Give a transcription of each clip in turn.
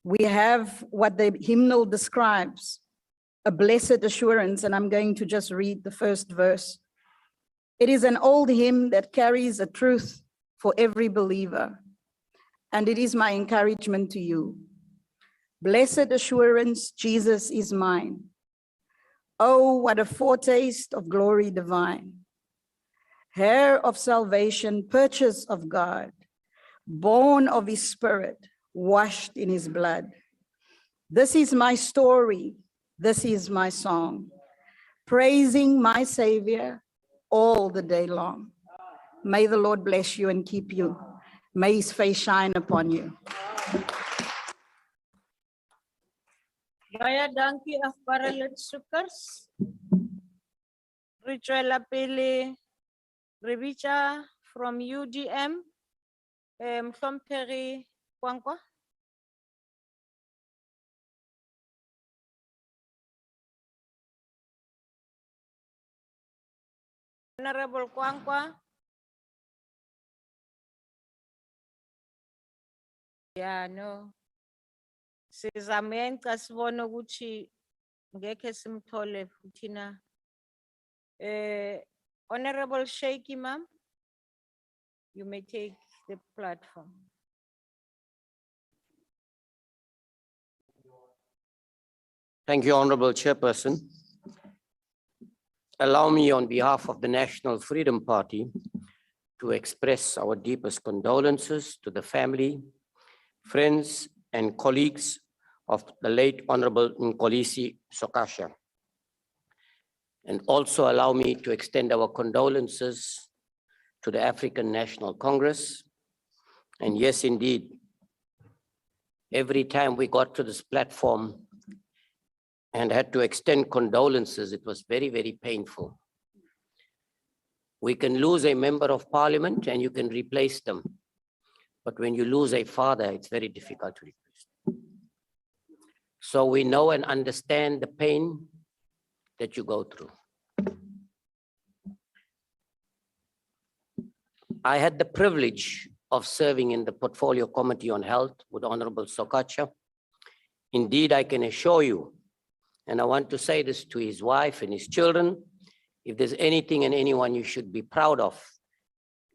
we have what the hymnal describes, a blessed assurance, and I'm going to just read the first verse. It is an old hymn that carries a truth for every believer, and it is my encouragement to you. Blessed assurance, Jesus is mine. Oh, what a foretaste of glory divine. Heir of salvation, purchase of God, born of his spirit, washed in his blood. This is my story, this is my song, praising my Savior all the day long. May the Lord bless you and keep you. May his face shine upon you. Baie dankie afbare lidsoekers. Rituela Pele Revicha from UDM. Mhlomphehi Kwankwa. Honorable Kwankwa. Yeah, no. Sizame sibone ukuthi ngeke simthole futhi na. Honorable Sheikh Imam, you may take the platform. Thank you, Honorable Chairperson. Allow me on behalf of the National Freedom Party to express our deepest condolences to the family, friends, and colleagues of the late Honorable Mr Sokatsha. And also allow me to extend our condolences to the African National Congress. And yes, indeed, every time we got to this platform and had to extend condolences, it was very, very painful. We can lose a member of parliament and you can replace them. But when you lose a father, it's very difficult to replace them. So we know and understand the pain that you go through. I had the privilege of serving in the Portfolio Committee on Health with Honorable Sokatsha. Indeed, I can assure you, and I want to say this to his wife and his children, if there's anything and anyone you should be proud of,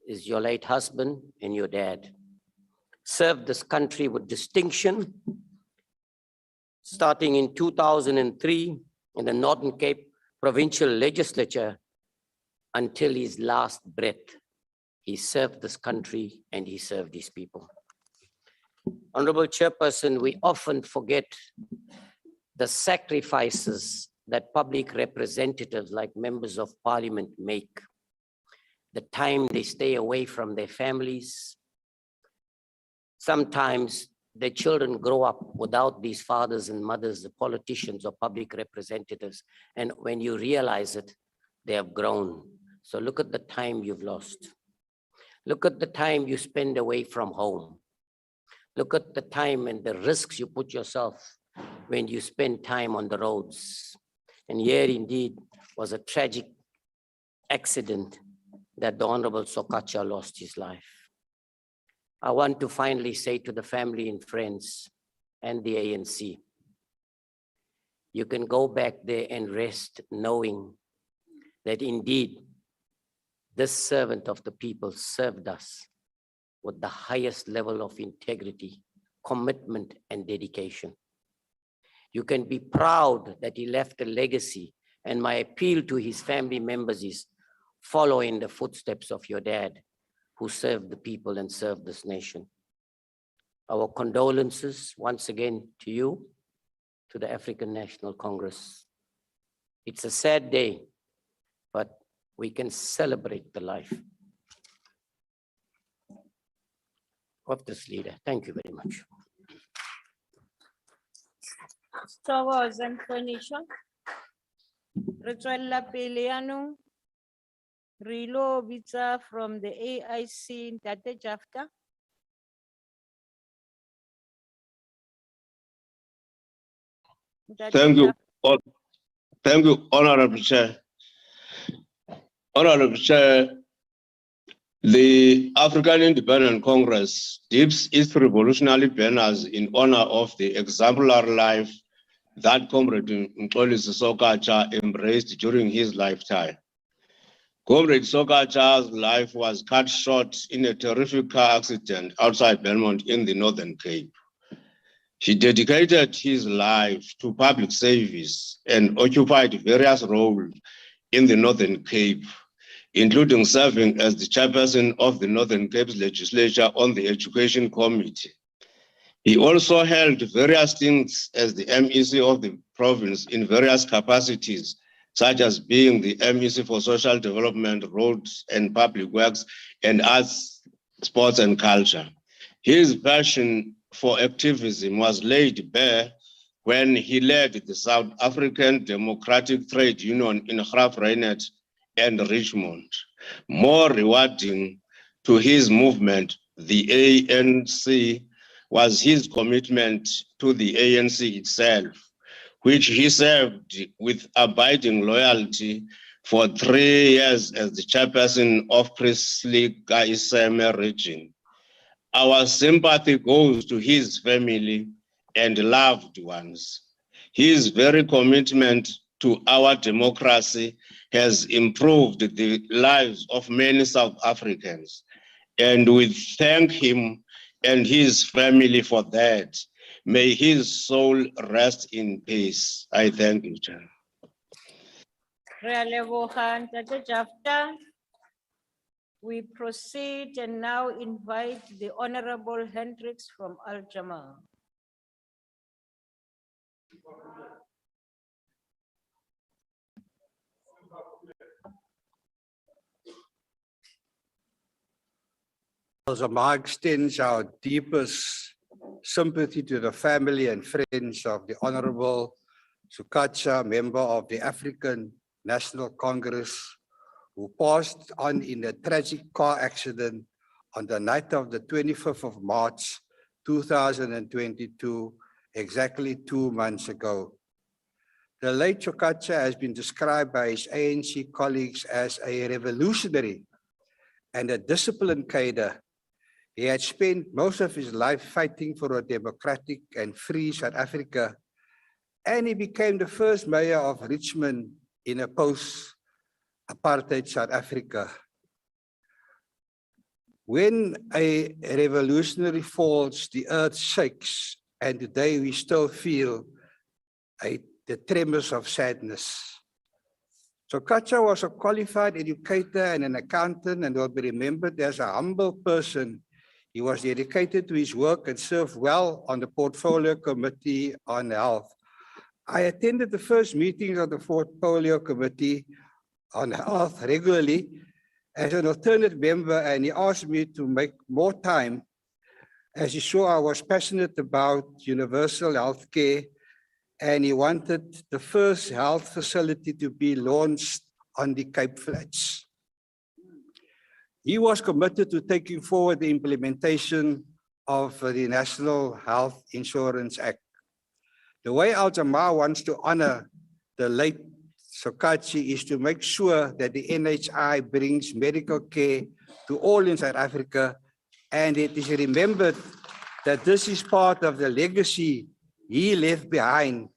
is your late husband and your dad. Served this country with distinction, starting in 2003 in the Northern Cape Provincial Legislature until his last breath. He served this country and he served his people. Honorable Chairperson, we often forget the sacrifices that public representatives like members of parliament make, the time they stay away from their families. Sometimes their children grow up without these fathers and mothers, the politicians or public representatives. And when you realize it, they have grown. So look at the time you've lost. Look at the time you spend away from home. Look at the time and the risks you put yourself when you spend time on the roads. And here indeed was a tragic accident that the Honorable Sokatsha lost his life. I want to finally say to the family and friends and the ANC, you can go back there and rest knowing that indeed this servant of the people served us with the highest level of integrity, commitment, and dedication. You can be proud that he left a legacy, and my appeal to his family members is follow in the footsteps of your dad, who served the people and served this nation. Our condolences once again to you, to the African National Congress. It's a sad day, but we can celebrate the life of this leader. Thank you very much. Stowers and furniture. Rituela Peleanu. Rilo Bitsa from the AIC Tate Jafta. Thank you. Thank you, Honorable Chair. Honorable Chair, The African Independent Congress dips its revolutionary banners in honor of the exemplary life that Comrade Mr Sokatsha embraced during his lifetime. Comrade Sokatsha's life was cut short in a terrific car accident outside Belmont in the Northern Cape. He dedicated his life to public service and occupied various roles in the Northern Cape, including serving as the chairperson of the Northern Cape legislature on the Education Committee. He also held various things as the MEC of the province in various capacities, such as being the MEC for Social Development, Roads and Public Works, and Arts, Sports and Culture. His passion for activism was laid bare when he led the South African Democratic Trade Union in Graaf-Reinet and Richmond. More rewarding to his movement, the ANC, was his commitment to the ANC itself, which he served with abiding loyalty for 3 years as the chairperson of Priestley Kaiseme region. Our sympathy goes to his family and loved ones. His very commitment to our democracy has improved the lives of many South Africans, and we thank him and his family for that. May his soul rest in peace. I thank you, Chair. Re a leboga Ntate Jafta. We proceed and now invite the Honorable Hendricks from Al-Jamaa. Al-Jamaa extends our deepest sympathy to the family and friends of the Honorable Sokatsha, member of the African National Congress, who passed on in a tragic car accident on the night of the 25th of March, 2022, exactly 2 months ago. The late Sokatsha has been described by his ANC colleagues as a revolutionary and a disciplined cadre. He had spent most of his life fighting for a democratic and free South Africa, and he became the first mayor of Richmond in a post-apartheid South Africa. When a revolutionary falls, the earth shakes, and today we still feel the tremors of sadness. Sokatsha was a qualified educator and an accountant, and will be remembered as a humble person. He was dedicated to his work and served well on the Portfolio Committee on Health. I attended the first meetings of the Portfolio Committee on Health regularly as an alternate member, and he asked me to make more time as he saw I was passionate about universal health care, and he wanted the first health facility to be launched on the Cape Flats. He was committed to taking forward the implementation of the National Health Insurance Act. The way Al-Jamaa wants to honor the late Sokatsha is to make sure that the NHI brings medical care to all in South Africa, and it is remembered that this is part of the legacy he left behind.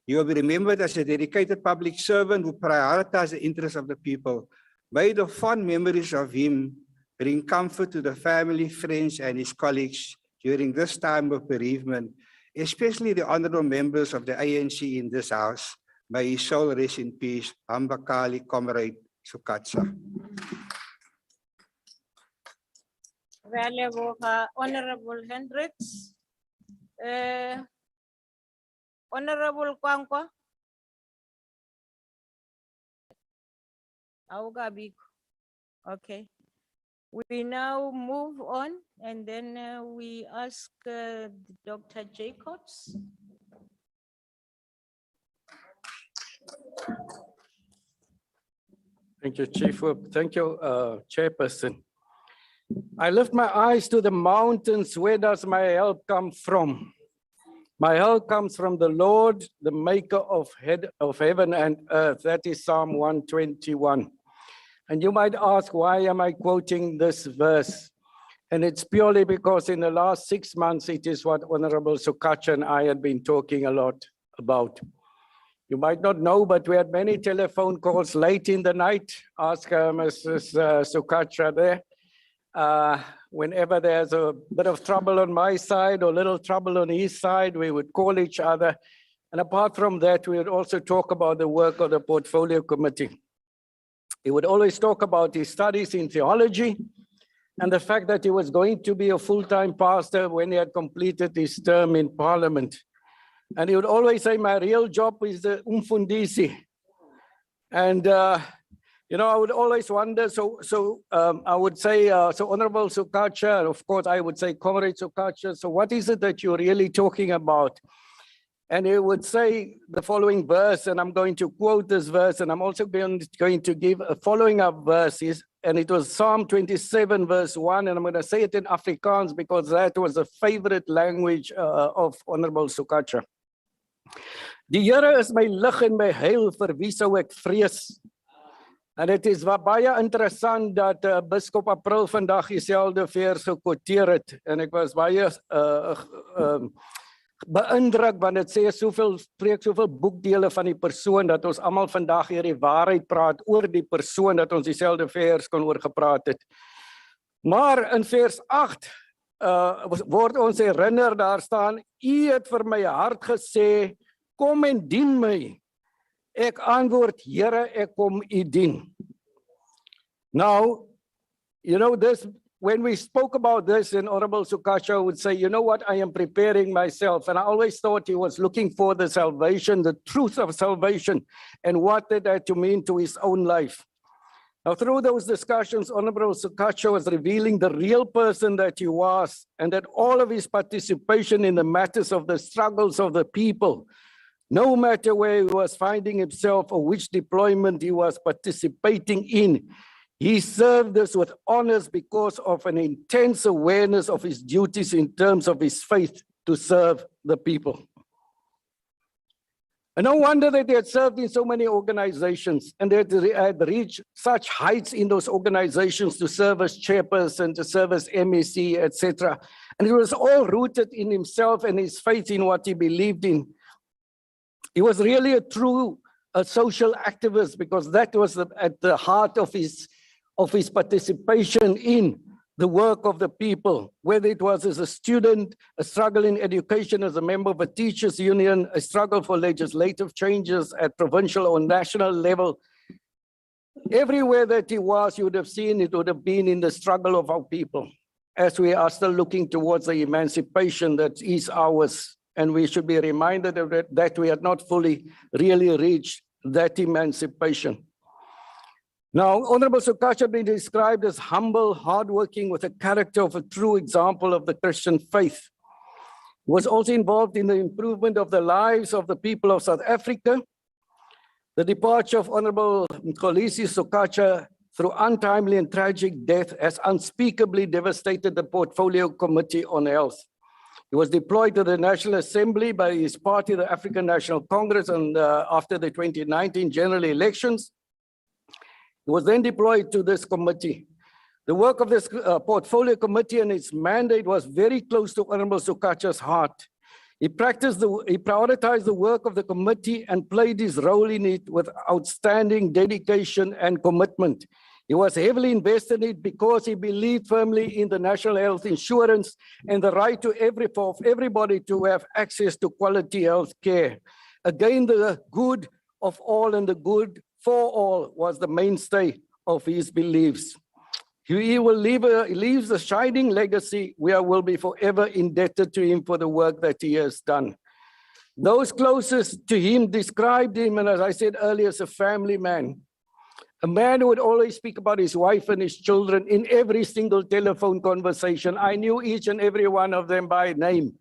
He will be remembered as a dedicated public servant who prioritized the interests of the people. May the fond memories of him bring comfort to the family, friends, and his colleagues during this time of bereavement, especially the honorable members of the ANC in this house. May his soul rest in peace. Hambakali, Comrade Sokatsha. Re a leboga Honorable Hendricks. Honorable Kwankwa. Okay. We now move on, and then we ask Dr. Jacobs. Thank you, Chief Whip. Thank you, Chairperson. I lift my eyes to the mountains. Where does my help come from? My help comes from the Lord, the maker of heaven and earth. That is Psalm 121. And you might ask, why am I quoting this verse? And it's purely because in the last 6 months, it is what Honorable Sokatsha and I had been talking a lot about. You might not know, but we had many telephone calls late in the night. Ask Mrs. Sokatsha there. Whenever there's a bit of trouble on my side or little trouble on his side, we would call each other. And apart from that, we would also talk about the work of the Portfolio Committee. He would always talk about his studies in theology and the fact that he was going to be a full-time pastor when he had completed his term in Parliament. And he would always say, my real job is the umfundisi. And, you know, I would always wonder, I would say, so Honorable Sokatsha, of course, I would say, Comrade Sokatsha, so what is it that you're really talking about? And he would say the following verse, and I'm going to quote this verse, and I'm also going to give a following up verses, and it was Psalm 27, verse 1, and I'm going to say it in Afrikaans because that was a favorite language of Honorable Sokatsha. Die Here is my lig en my heil, vir wie sou ek vrees? En het is baie interessant dat Biskop April vandag dieselfde vers gekwoteer het, en ek was baie beïndruk want dit sê spreek soveel boekdele van die persoon dat ons almal vandag hier die waarheid praat oor die persoon, dat ons dieselfde vers kon oor gepraat het. Maar in vers 8 word ons herinner, daar staan, U het vir my hart gesê, kom en dien my. Ek antwoord, Here, ek kom U dien. Now, you know this, when we spoke about this, and Honorable Sokatsha would say, you know what, I am preparing myself. And I always thought he was looking for the salvation, the truth of salvation, and what did that to mean to his own life. Now, through those discussions, Honorable Sokatsha was revealing the real person that he was, and that all of his participation in the matters of the struggles of the people, no matter where he was finding himself or which deployment he was participating in, he served us with honors because of an intense awareness of his duties in terms of his faith to serve the people. And no wonder that he had served in so many organizations and that he had reached such heights in those organizations to serve as chairperson, to serve as MEC, etc. And it was all rooted in himself and his faith in what he believed in. He was really a true social activist because that was at the heart of his participation in the work of the people, whether it was as a student, a struggle in education as a member of a teachers union, a struggle for legislative changes at provincial or national level. Everywhere that he was, you would have seen it would have been in the struggle of our people, as we are still looking towards the emancipation that is ours. And we should be reminded of that we had not fully really reached that emancipation. Now, Honorable Sokatsha has been described as humble, hardworking, with a character of a true example of the Christian faith. He was also involved in the improvement of the lives of the people of South Africa. The departure of Honorable Condolences Sokatsha through untimely and tragic death has unspeakably devastated the Portfolio Committee on Health. He was deployed to the National Assembly by his party, the African National Congress, and after the 2019 general elections. He was then deployed to this committee. The work of this Portfolio Committee and its mandate was very close to Honorable Sokatsha's heart. He prioritized the work of the committee and played his role in it with outstanding dedication and commitment. He was heavily invested in it because he believed firmly in the national health insurance and the right to everybody to have access to quality health care. Again, the good of all and the good for all was the mainstay of his beliefs. He will leaves a shining legacy. We will be forever indebted to him for the work that he has done. Those closest to him described him, and as I said earlier, as a family man. A man who would always speak about his wife and his children in every single telephone conversation. I knew each and every one of them by name.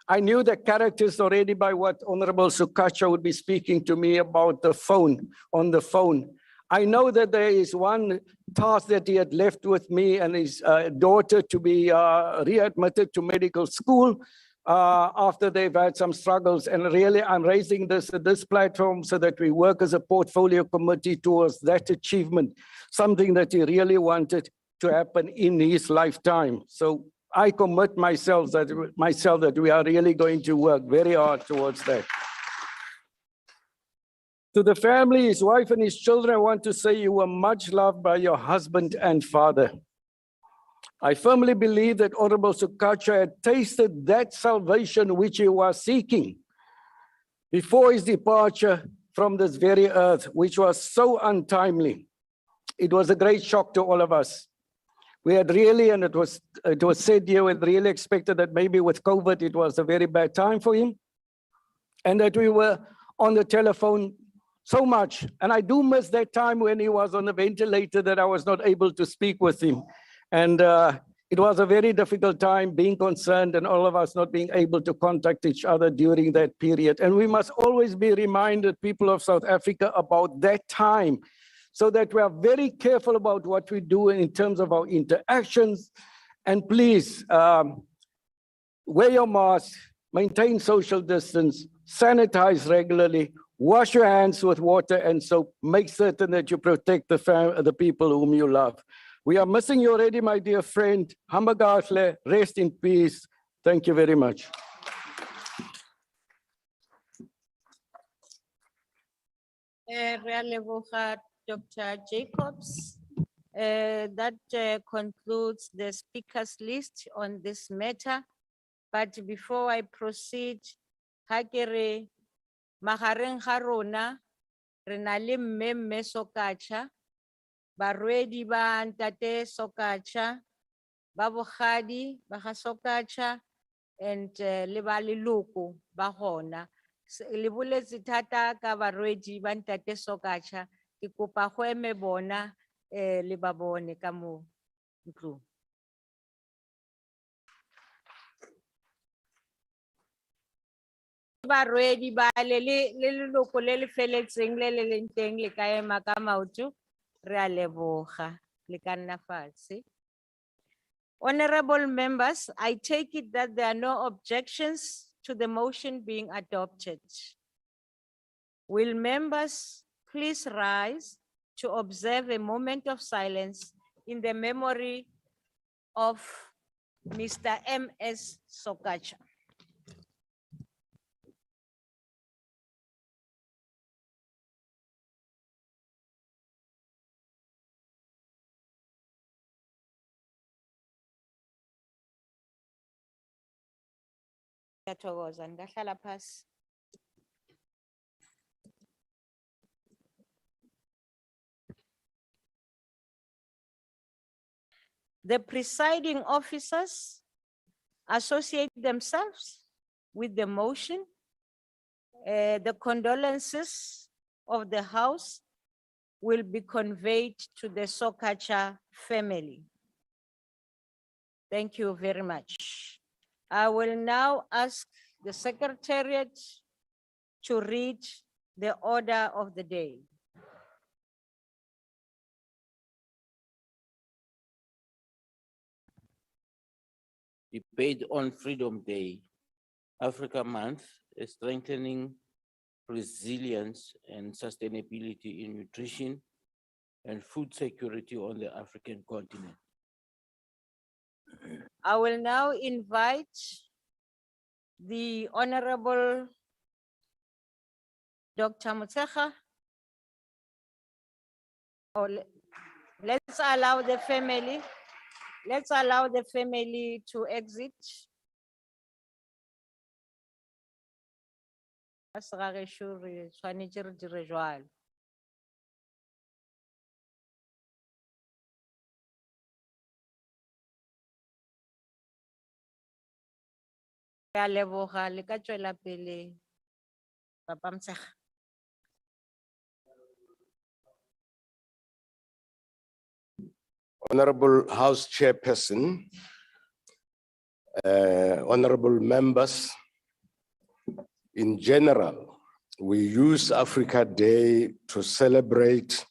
I knew the characters already by what Honorable Sokatsha would be speaking to me about on the phone. I know that there is one task that he had left with me and his daughter to be readmitted to medical school. after they've had some struggles. And really, I'm raising this at this platform so that we work as a portfolio committee towards that achievement, something that he really wanted to happen in his lifetime. So I commit myself that we are really going to work very hard towards that. To the family, his wife and his children, I want to say you were much loved by your husband and father. I firmly believe that Honorable Sokatsha had tasted that salvation which he was seeking before his departure from this very earth, which was so untimely. It was a great shock to all of us. We had really, and it was said here, we had really expected that maybe with COVID, it was a very bad time for him, and that we were on the telephone so much. And I do miss that time when he was on the ventilator that I was not able to speak with him. And it was a very difficult time being concerned and all of us not being able to contact each other during that period. And we must always be reminded, people of South Africa, about that time, so that we are very careful about what we do in terms of our interactions. And please, wear your mask, maintain social distance, sanitize regularly, wash your hands with water and soap, make certain that you protect the people whom you love. We are missing you already, my dear friend. Hamagahle, rest in peace. Thank you very much. Re a leboga Dr. Jacobs. That concludes the speakers list on this matter. But before I proceed, ha ke re magareng ga rona re na le Mme Sokatsha, barwedi ba Ntate Sokatsha, ba bogadi ba ga Sokatsha, and le ba leloko ba gona. Le boletse thata ka barwedi ba Ntate Sokatsha, ke kopa go eme bona le ba bone ka mo ntlong. Barwedi ba le leloko le le feletseng le le leng teng le ka ema ka maoto, re a leboga le ka nna fatshe. Honorable members, I take it that there are no objections to the motion being adopted. Will members please rise to observe a moment of silence in the memory of Mr. M.S. Sokatsha. Ngiyathokoza, ngahlala phasi. The presiding officers associate themselves with the motion. The condolences of the House will be conveyed to the Sokatsha family. Thank you very much. I will now ask the Secretariat to read the order of the day. Debate on Freedom Day, Africa Month, is strengthening resilience and sustainability in nutrition and food security on the African continent. I will now invite the Honorable Dr. Motshekga. Let's allow the family to exit. Ke a leboga, le ka tswela pele, Papa Motshekga. Honorable House Chairperson, honorable members, in general, we use Africa Day to celebrate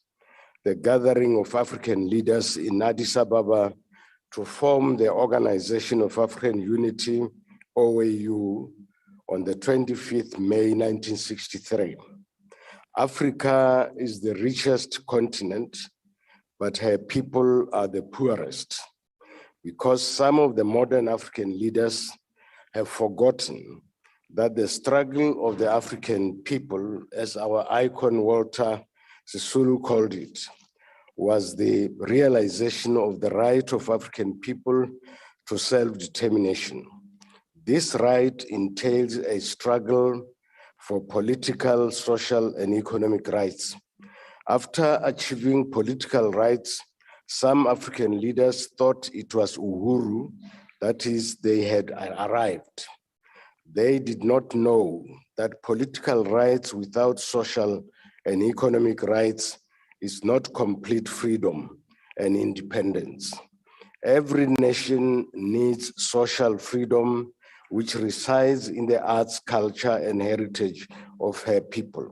the gathering of African leaders in Addis Ababa to form the Organization of African Unity OAU on the 25th May 1963. Africa is the richest continent, but her people are the poorest, because some of the modern African leaders have forgotten that the struggle of the African people, as our icon Walter Sisulu called it, was the realization of the right of African people to self-determination. This right entails a struggle for political, social, and economic rights. After achieving political rights, some African leaders thought it was uhuru, that is, they had arrived. They did not know that political rights without social and economic rights is not complete freedom and independence. Every nation needs social freedom, which resides in the arts, culture, and heritage of her people.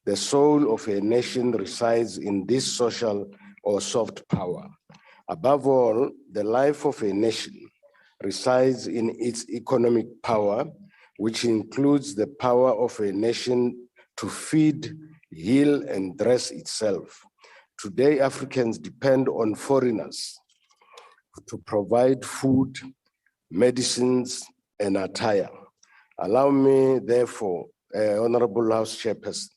The soul of a nation resides in this social or soft power. Above all, the life of a nation resides in its economic power, which includes the power of a nation to feed, heal, and dress itself. Today, Africans depend on foreigners to provide food, medicines, and attire. Allow me, therefore, Honorable House Chairperson,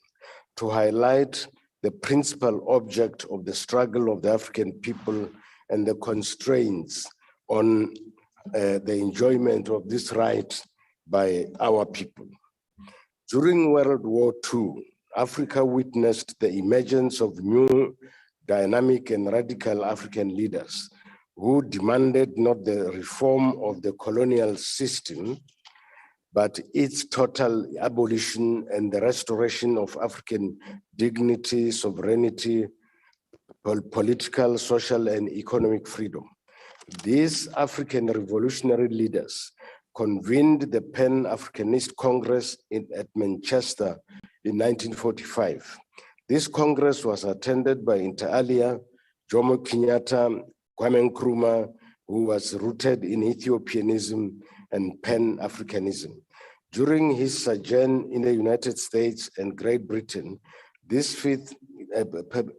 to highlight the principal object of the struggle of the African people and the constraints on the enjoyment of this right by our people. During World War II, Africa witnessed the emergence of new, dynamic, and radical African leaders who demanded not the reform of the colonial system, but its total abolition and the restoration of African dignity, sovereignty, political, social, and economic freedom. These African revolutionary leaders convened the Pan-Africanist Congress at Manchester in 1945. This Congress was attended by inter alia Jomo Kenyatta, Kwame Nkrumah, who was rooted in Ethiopianism and Pan-Africanism. During his sojourn in the United States and Great Britain, this fifth Kwame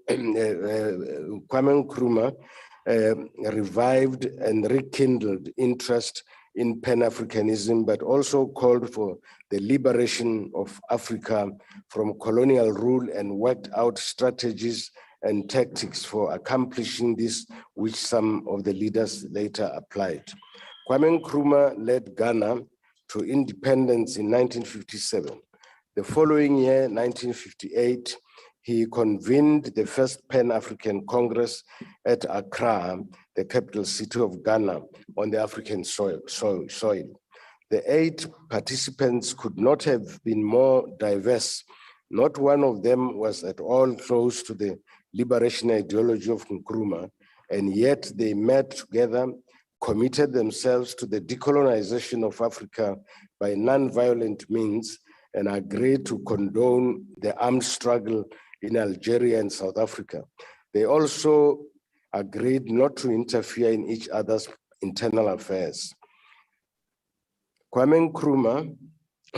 Nkrumah revived and rekindled interest in Pan-Africanism, but also called for the liberation of Africa from colonial rule and worked out strategies and tactics for accomplishing this, which some of the leaders later applied. Kwame Nkrumah led Ghana to independence in 1957. The following year, 1958, he convened the first Pan-African Congress at Accra, the capital city of Ghana, on the African soil. The 8 participants could not have been more diverse. Not one of them was at all close to the liberation ideology of Nkrumah, and yet they met together, committed themselves to the decolonization of Africa by non-violent means, and agreed to condone the armed struggle in Algeria and South Africa. They also agreed not to interfere in each other's internal affairs. Kwame Nkrumah,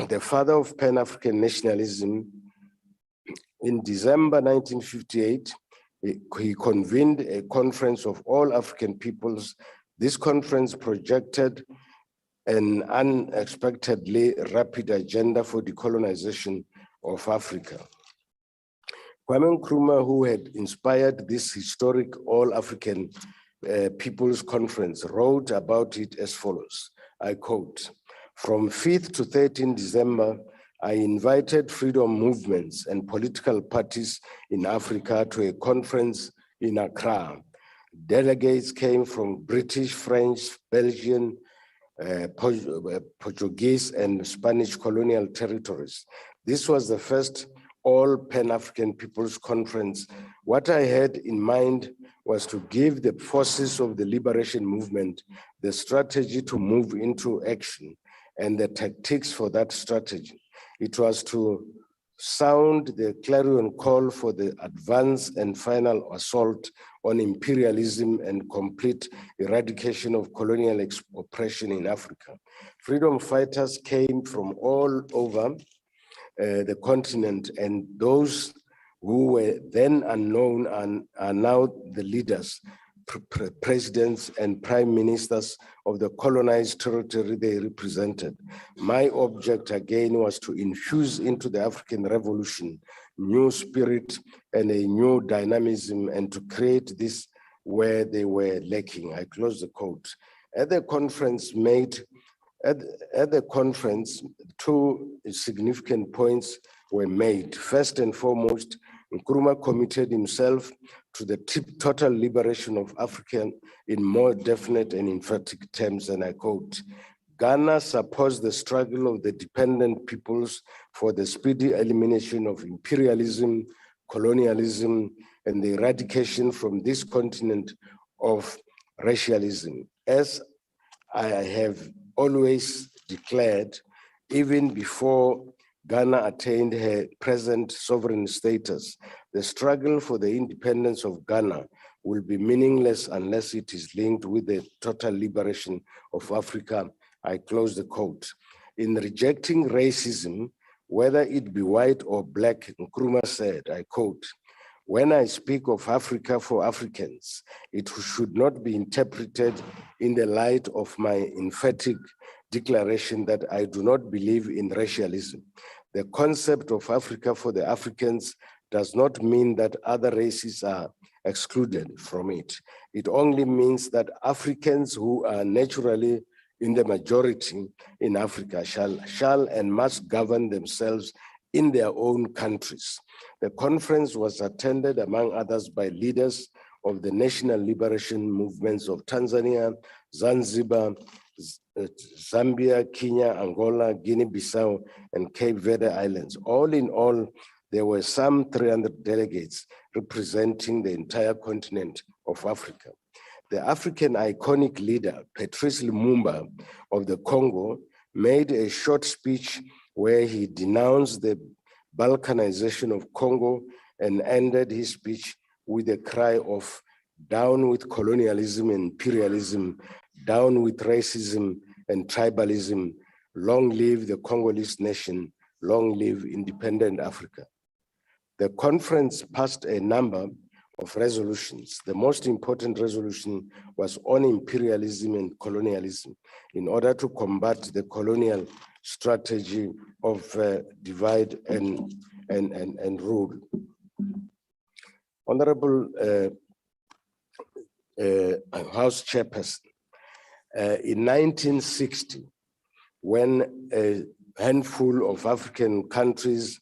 the father of Pan-African nationalism, in December 1958, he convened a conference of all African peoples. This conference projected an unexpectedly rapid agenda for decolonization of Africa. Kwame Nkrumah, who had inspired this historic all-African People's Conference, wrote about it as follows, I quote, "From 5th to 13 December, I invited freedom movements and political parties in Africa to a conference in Accra. Delegates came from British, French, Belgian, Portuguese, and Spanish colonial territories. This was the first all Pan-African People's Conference. What I had in mind was to give the forces of the liberation movement the strategy to move into action and the tactics for that strategy. It was to sound the clarion call for the advance and final assault on imperialism and complete eradication of colonial oppression in Africa. Freedom fighters came from all over the continent, and those who were then unknown are now the leaders, presidents and prime ministers of the colonized territory they represented. My object again was to infuse into the African Revolution new spirit and a new dynamism, and to create this where they were lacking. I close the quote. At the conference two significant points were made. First and foremost, Nkrumah committed himself to the total liberation of Africa in more definite and emphatic terms, and I quote, Ghana supports the struggle of the dependent peoples for the speedy elimination of imperialism, colonialism, and the eradication from this continent of racialism. As I have always declared, even before Ghana attained her present sovereign status, the struggle for the independence of Ghana will be meaningless unless it is linked with the total liberation of Africa. I close the quote. In rejecting racism, whether it be white or black, Nkrumah said, I quote, when I speak of Africa for Africans, it should not be interpreted in the light of my emphatic declaration that I do not believe in racialism. The concept of Africa for the Africans does not mean that other races are excluded from it. It only means that Africans who are naturally in the majority in Africa shall and must govern themselves in their own countries. The conference was attended, among others, by leaders of the national liberation movements of Tanzania, Zanzibar, Zambia, Kenya, Angola, Guinea-Bissau, and Cape Verde Islands. All in all, there were some 300 delegates representing the entire continent of Africa. The African iconic leader, Patrice Lumumba of the Congo, made a short speech where he denounced the balkanization of Congo and ended his speech with a cry of down with colonialism and imperialism, down with racism and tribalism, long live the Congolese nation, long live independent Africa. The conference passed a number of resolutions. The most important resolution was on imperialism and colonialism in order to combat the colonial strategy of divide and rule. Honorable House Chairperson, in 1960, when a handful of African countries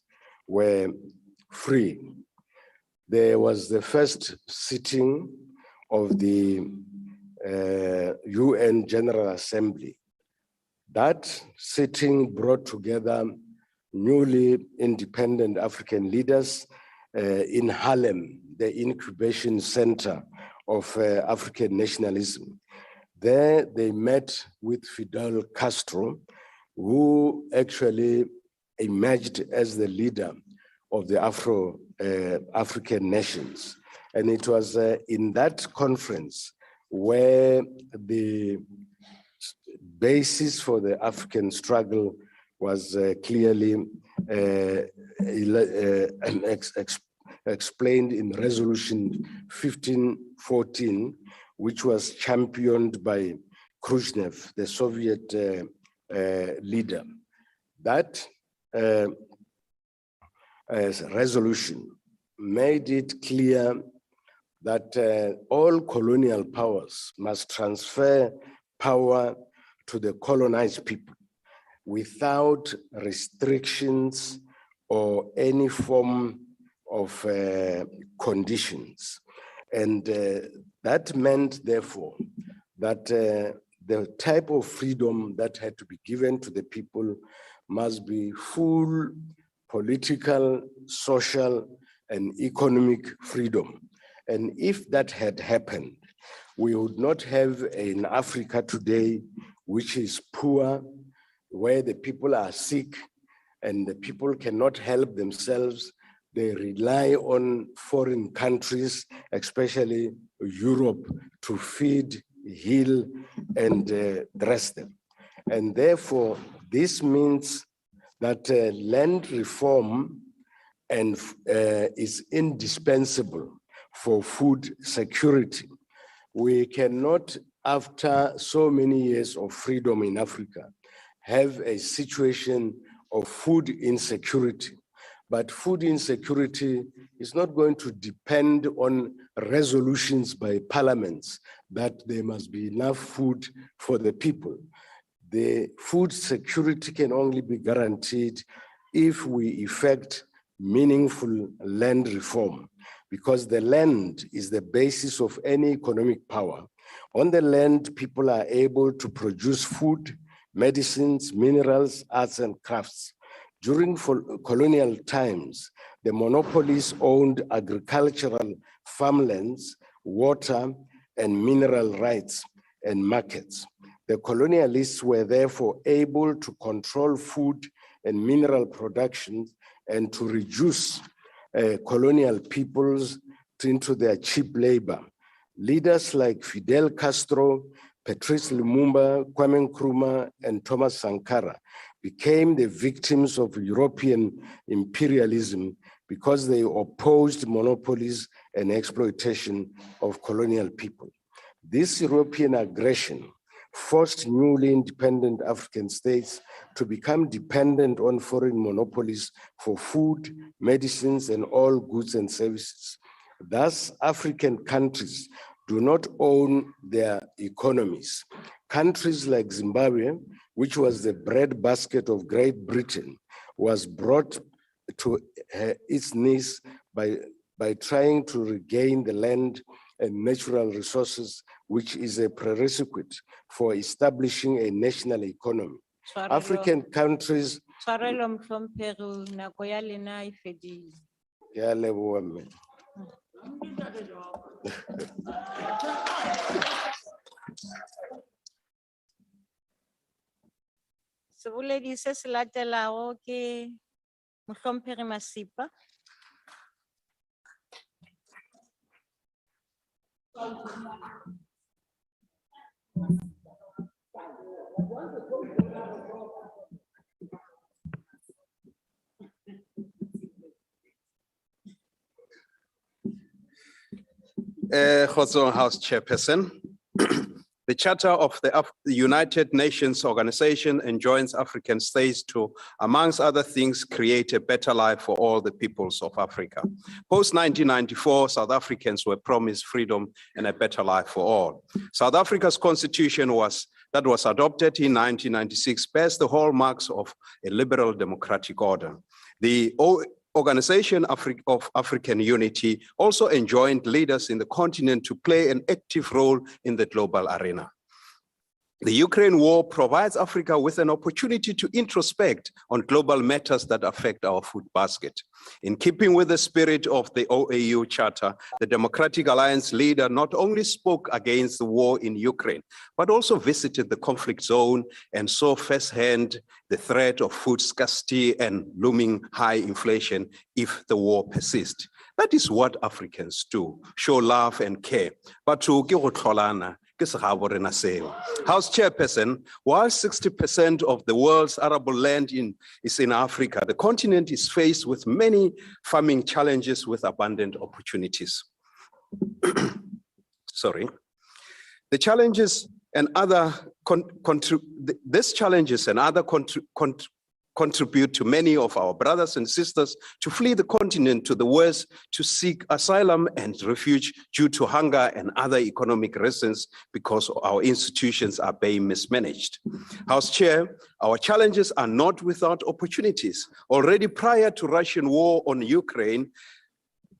were free, there was the first sitting of the UN General Assembly. That sitting brought together newly independent African leaders in Harlem, the incubation center of African nationalism. There they met with Fidel Castro, who actually emerged as the leader of the African nations. And it was in that conference where the basis for the African struggle was clearly explained in Resolution 1514, which was championed by Khrushchev, the Soviet leader. That resolution made it clear that all colonial powers must transfer power to the colonized people without restrictions or any form of conditions. And that meant, therefore, that the type of freedom that had to be given to the people must be full political, social, and economic freedom. And if that had happened, we would not have in Africa today, which is poor, where the people are sick, and the people cannot help themselves. They rely on foreign countries, especially Europe, to feed, heal, and dress them. And therefore, this means that land reform is indispensable for food security. We cannot, after so many years of freedom in Africa, have a situation of food insecurity. But food insecurity is not going to depend on resolutions by parliaments that there must be enough food for the people. The food security can only be guaranteed if we effect meaningful land reform, because the land is the basis of any economic power. On the land, people are able to produce food, medicines, minerals, arts, and crafts. During colonial times, the monopolies owned agricultural farmlands, water, and mineral rights and markets. The colonialists were therefore able to control food and mineral production and to reduce colonial peoples into their cheap labor. Leaders like Fidel Castro, Patrice Lumumba, Kwame Nkrumah, and Thomas Sankara became the victims of European imperialism because they opposed monopolies and exploitation of colonial people. This European aggression forced newly independent African states to become dependent on foreign monopolies for food, medicines, and all goods and services. Thus, African countries do not own their economies. Countries like Zimbabwe, which was the breadbasket of Great Britain, was brought to its knees by trying to regain the land and natural resources, which is a prerequisite for establishing a national economy. African countries. Tshwarelo Mhlomphehi, nako ya lena e fedile. Ke a leboha mme. Seboledi se se latelago ke Mhlomphehi Masipa. Kgotso House Chairperson. The Charter of the United Nations Organization enjoins African states to, amongst other things, create a better life for all the peoples of Africa. Post-1994, South Africans were promised freedom and a better life for all. South Africa's constitution that was adopted in 1996 bears the hallmarks of a liberal democratic order. The Organization of African Unity also enjoined leaders in the continent to play an active role in the global arena. The Ukraine war provides Africa with an opportunity to introspect on global matters that affect our food basket. In keeping with the spirit of the OAU Charter, the Democratic Alliance leader not only spoke against the war in Ukraine, but also visited the conflict zone and saw firsthand the threat of food scarcity and looming high inflation if the war persists. That is what Africans do, show love and care. But to House Chairperson, while 60% of the world's arable land is in Africa, the continent is faced with many farming challenges with abundant opportunities. Sorry. The challenges and other contribute to many of our brothers and sisters to flee the continent to the west to seek asylum and refuge due to hunger and other economic reasons because our institutions are being mismanaged. House Chair, our challenges are not without opportunities. Already prior to Russian war on Ukraine,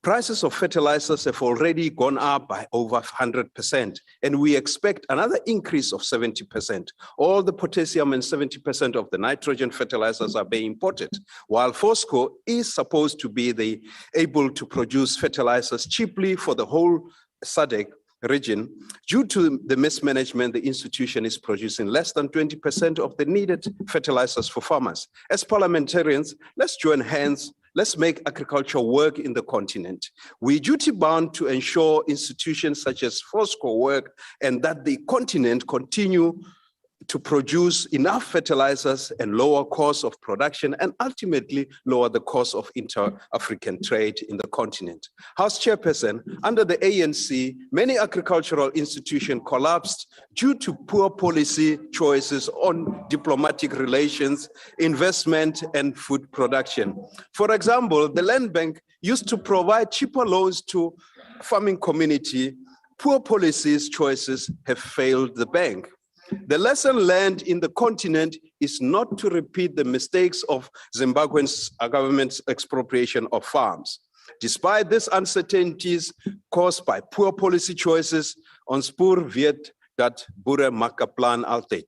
prices of fertilizers have already gone up by over 100%, and we expect another increase of 70%. All the potassium and 70% of the nitrogen fertilizers are being imported, while Fosco is supposed to be able to produce fertilizers cheaply for the whole SADC. region. Due to the mismanagement, the institution is producing less than 20% of the needed fertilizers for farmers. As parliamentarians, let's join hands. Let's make agriculture work in the continent. We're duty bound to ensure institutions such as FOSCO work and that the continent continue to produce enough fertilizers and lower costs of production and ultimately lower the cost of inter-African trade in the continent. House Chairperson, under the ANC, many agricultural institutions collapsed due to poor policy choices on diplomatic relations, investment, and food production. For example, the Land Bank used to provide cheaper loans to farming community. Poor policies choices have failed the bank. The lesson learned in the continent is not to repeat the mistakes of Zimbabwe's government's expropriation of farms. Despite these uncertainties caused by poor policy choices, ons spoor weet dat boere maak 'n plan altyd.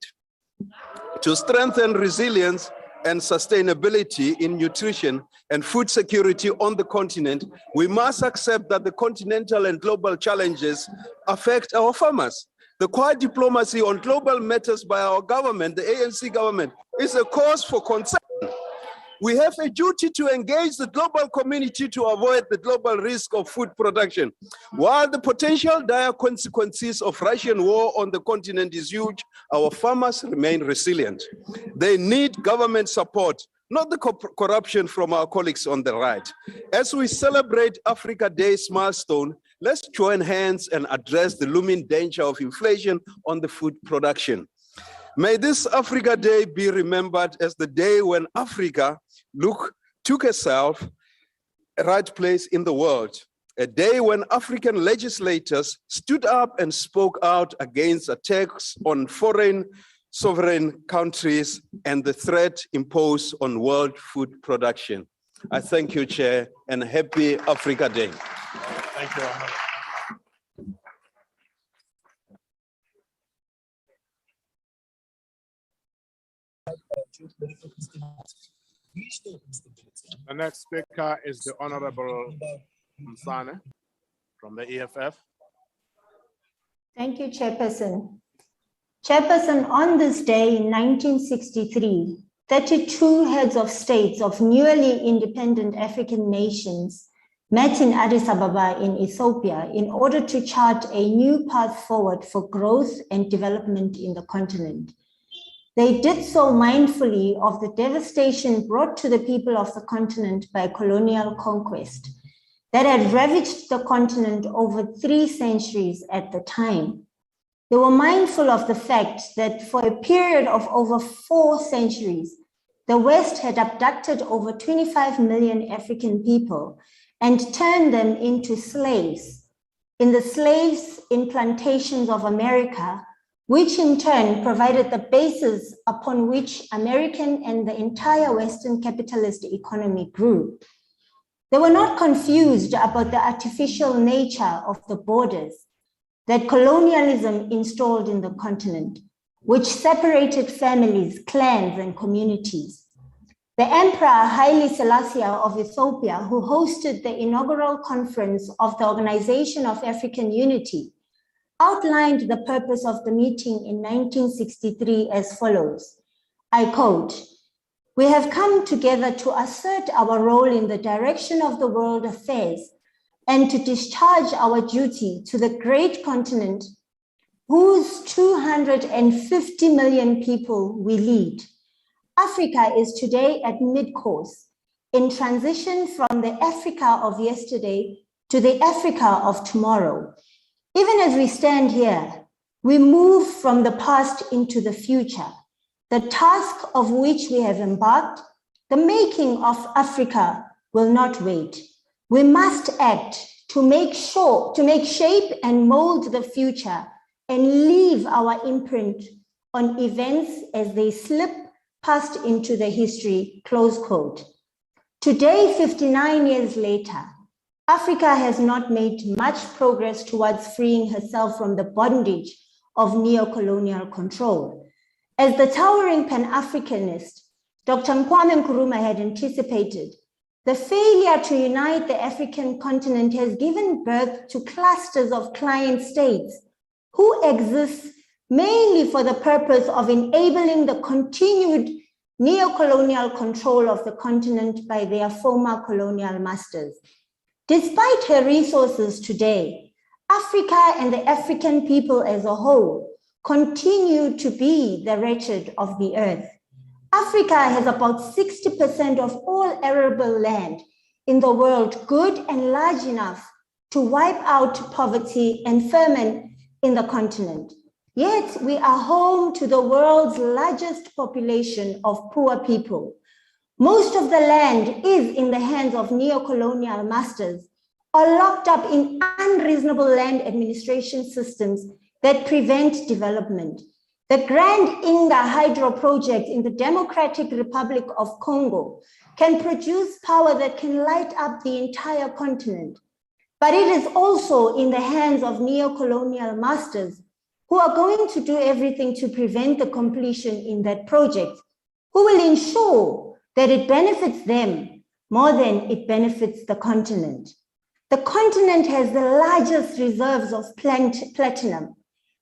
To strengthen resilience and sustainability in nutrition and food security on the continent, we must accept that the continental and global challenges affect our farmers. The quiet diplomacy on global matters by our government, the ANC government, is a cause for concern. We have a duty to engage the global community to avoid the global risk of food production. While the potential dire consequences of Russian war on the continent is huge, our farmers remain resilient. They need government support, not the corruption from our colleagues on the right. As we celebrate Africa Day's milestone, let's join hands and address the looming danger of inflation on the food production. May this Africa Day be remembered as the day when Africa took herself a right place in the world. A day when African legislators stood up and spoke out against attacks on foreign sovereign countries and the threat imposed on world food production. I thank you, Chair, and happy Africa Day. Thank you, Ahmed. The next speaker is the Honorable Msane from the EFF. Thank you, Chairperson. Chairperson, on this day in 1963, 32 heads of states of newly independent African nations met in Addis Ababa in Ethiopia in order to chart a new path forward for growth and development in the continent. They did so mindfully of the devastation brought to the people of the continent by colonial conquest that had ravaged the continent over 3 centuries at the time. They were mindful of the fact that for a period of over 4 centuries, the West had abducted over 25 million African people and turned them into slaves. In the slaves in plantations of America, which in turn provided the basis upon which American and the entire Western capitalist economy grew. They were not confused about the artificial nature of the borders that colonialism installed in the continent, which separated families, clans, and communities. The Emperor Haile Selassie of Ethiopia, who hosted the inaugural conference of the Organization of African Unity, outlined the purpose of the meeting in 1963 as follows. I quote, "We have come together to assert our role in the direction of the world affairs and to discharge our duty to the great continent whose 250 million people we lead. Africa is today at mid-course in transition from the Africa of yesterday to the Africa of tomorrow. Even as we stand here, we move from the past into the future, the task of which we have embarked. The making of Africa will not wait. We must act to make shape and mold the future and leave our imprint on events as they slip past into the history," close quote. Today, 59 years later, Africa has not made much progress towards freeing herself from the bondage of neo-colonial control. As the towering Pan-Africanist, Dr. Kwame Nkrumah had anticipated, The failure to unite the African continent has given birth to clusters of client states who exist mainly for the purpose of enabling the continued neo-colonial control of the continent by their former colonial masters. Despite her resources today, Africa and the African people as a whole continue to be the wretched of the earth. Africa has about 60% of all arable land in the world, good and large enough to wipe out poverty and famine in the continent. Yet we are home to the world's largest population of poor people. Most of the land is in the hands of neo-colonial masters or locked up in unreasonable land administration systems that prevent development. The Grand Inga Hydro project in the Democratic Republic of Congo can produce power that can light up the entire continent. But it is also in the hands of neo-colonial masters who are going to do everything to prevent the completion in that project, who will ensure that it benefits them more than it benefits the continent. The continent has the largest reserves of platinum,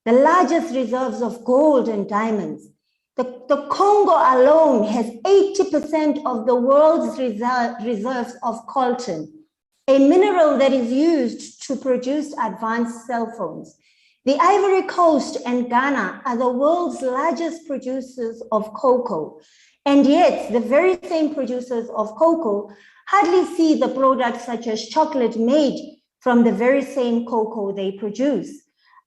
the largest reserves of gold and diamonds. The Congo alone has 80% of the world's reserves of coltan, a mineral that is used to produce advanced cell phones. The Ivory Coast and Ghana are the world's largest producers of cocoa, and yet the very same producers of cocoa hardly see the products such as chocolate made from the very same cocoa they produce.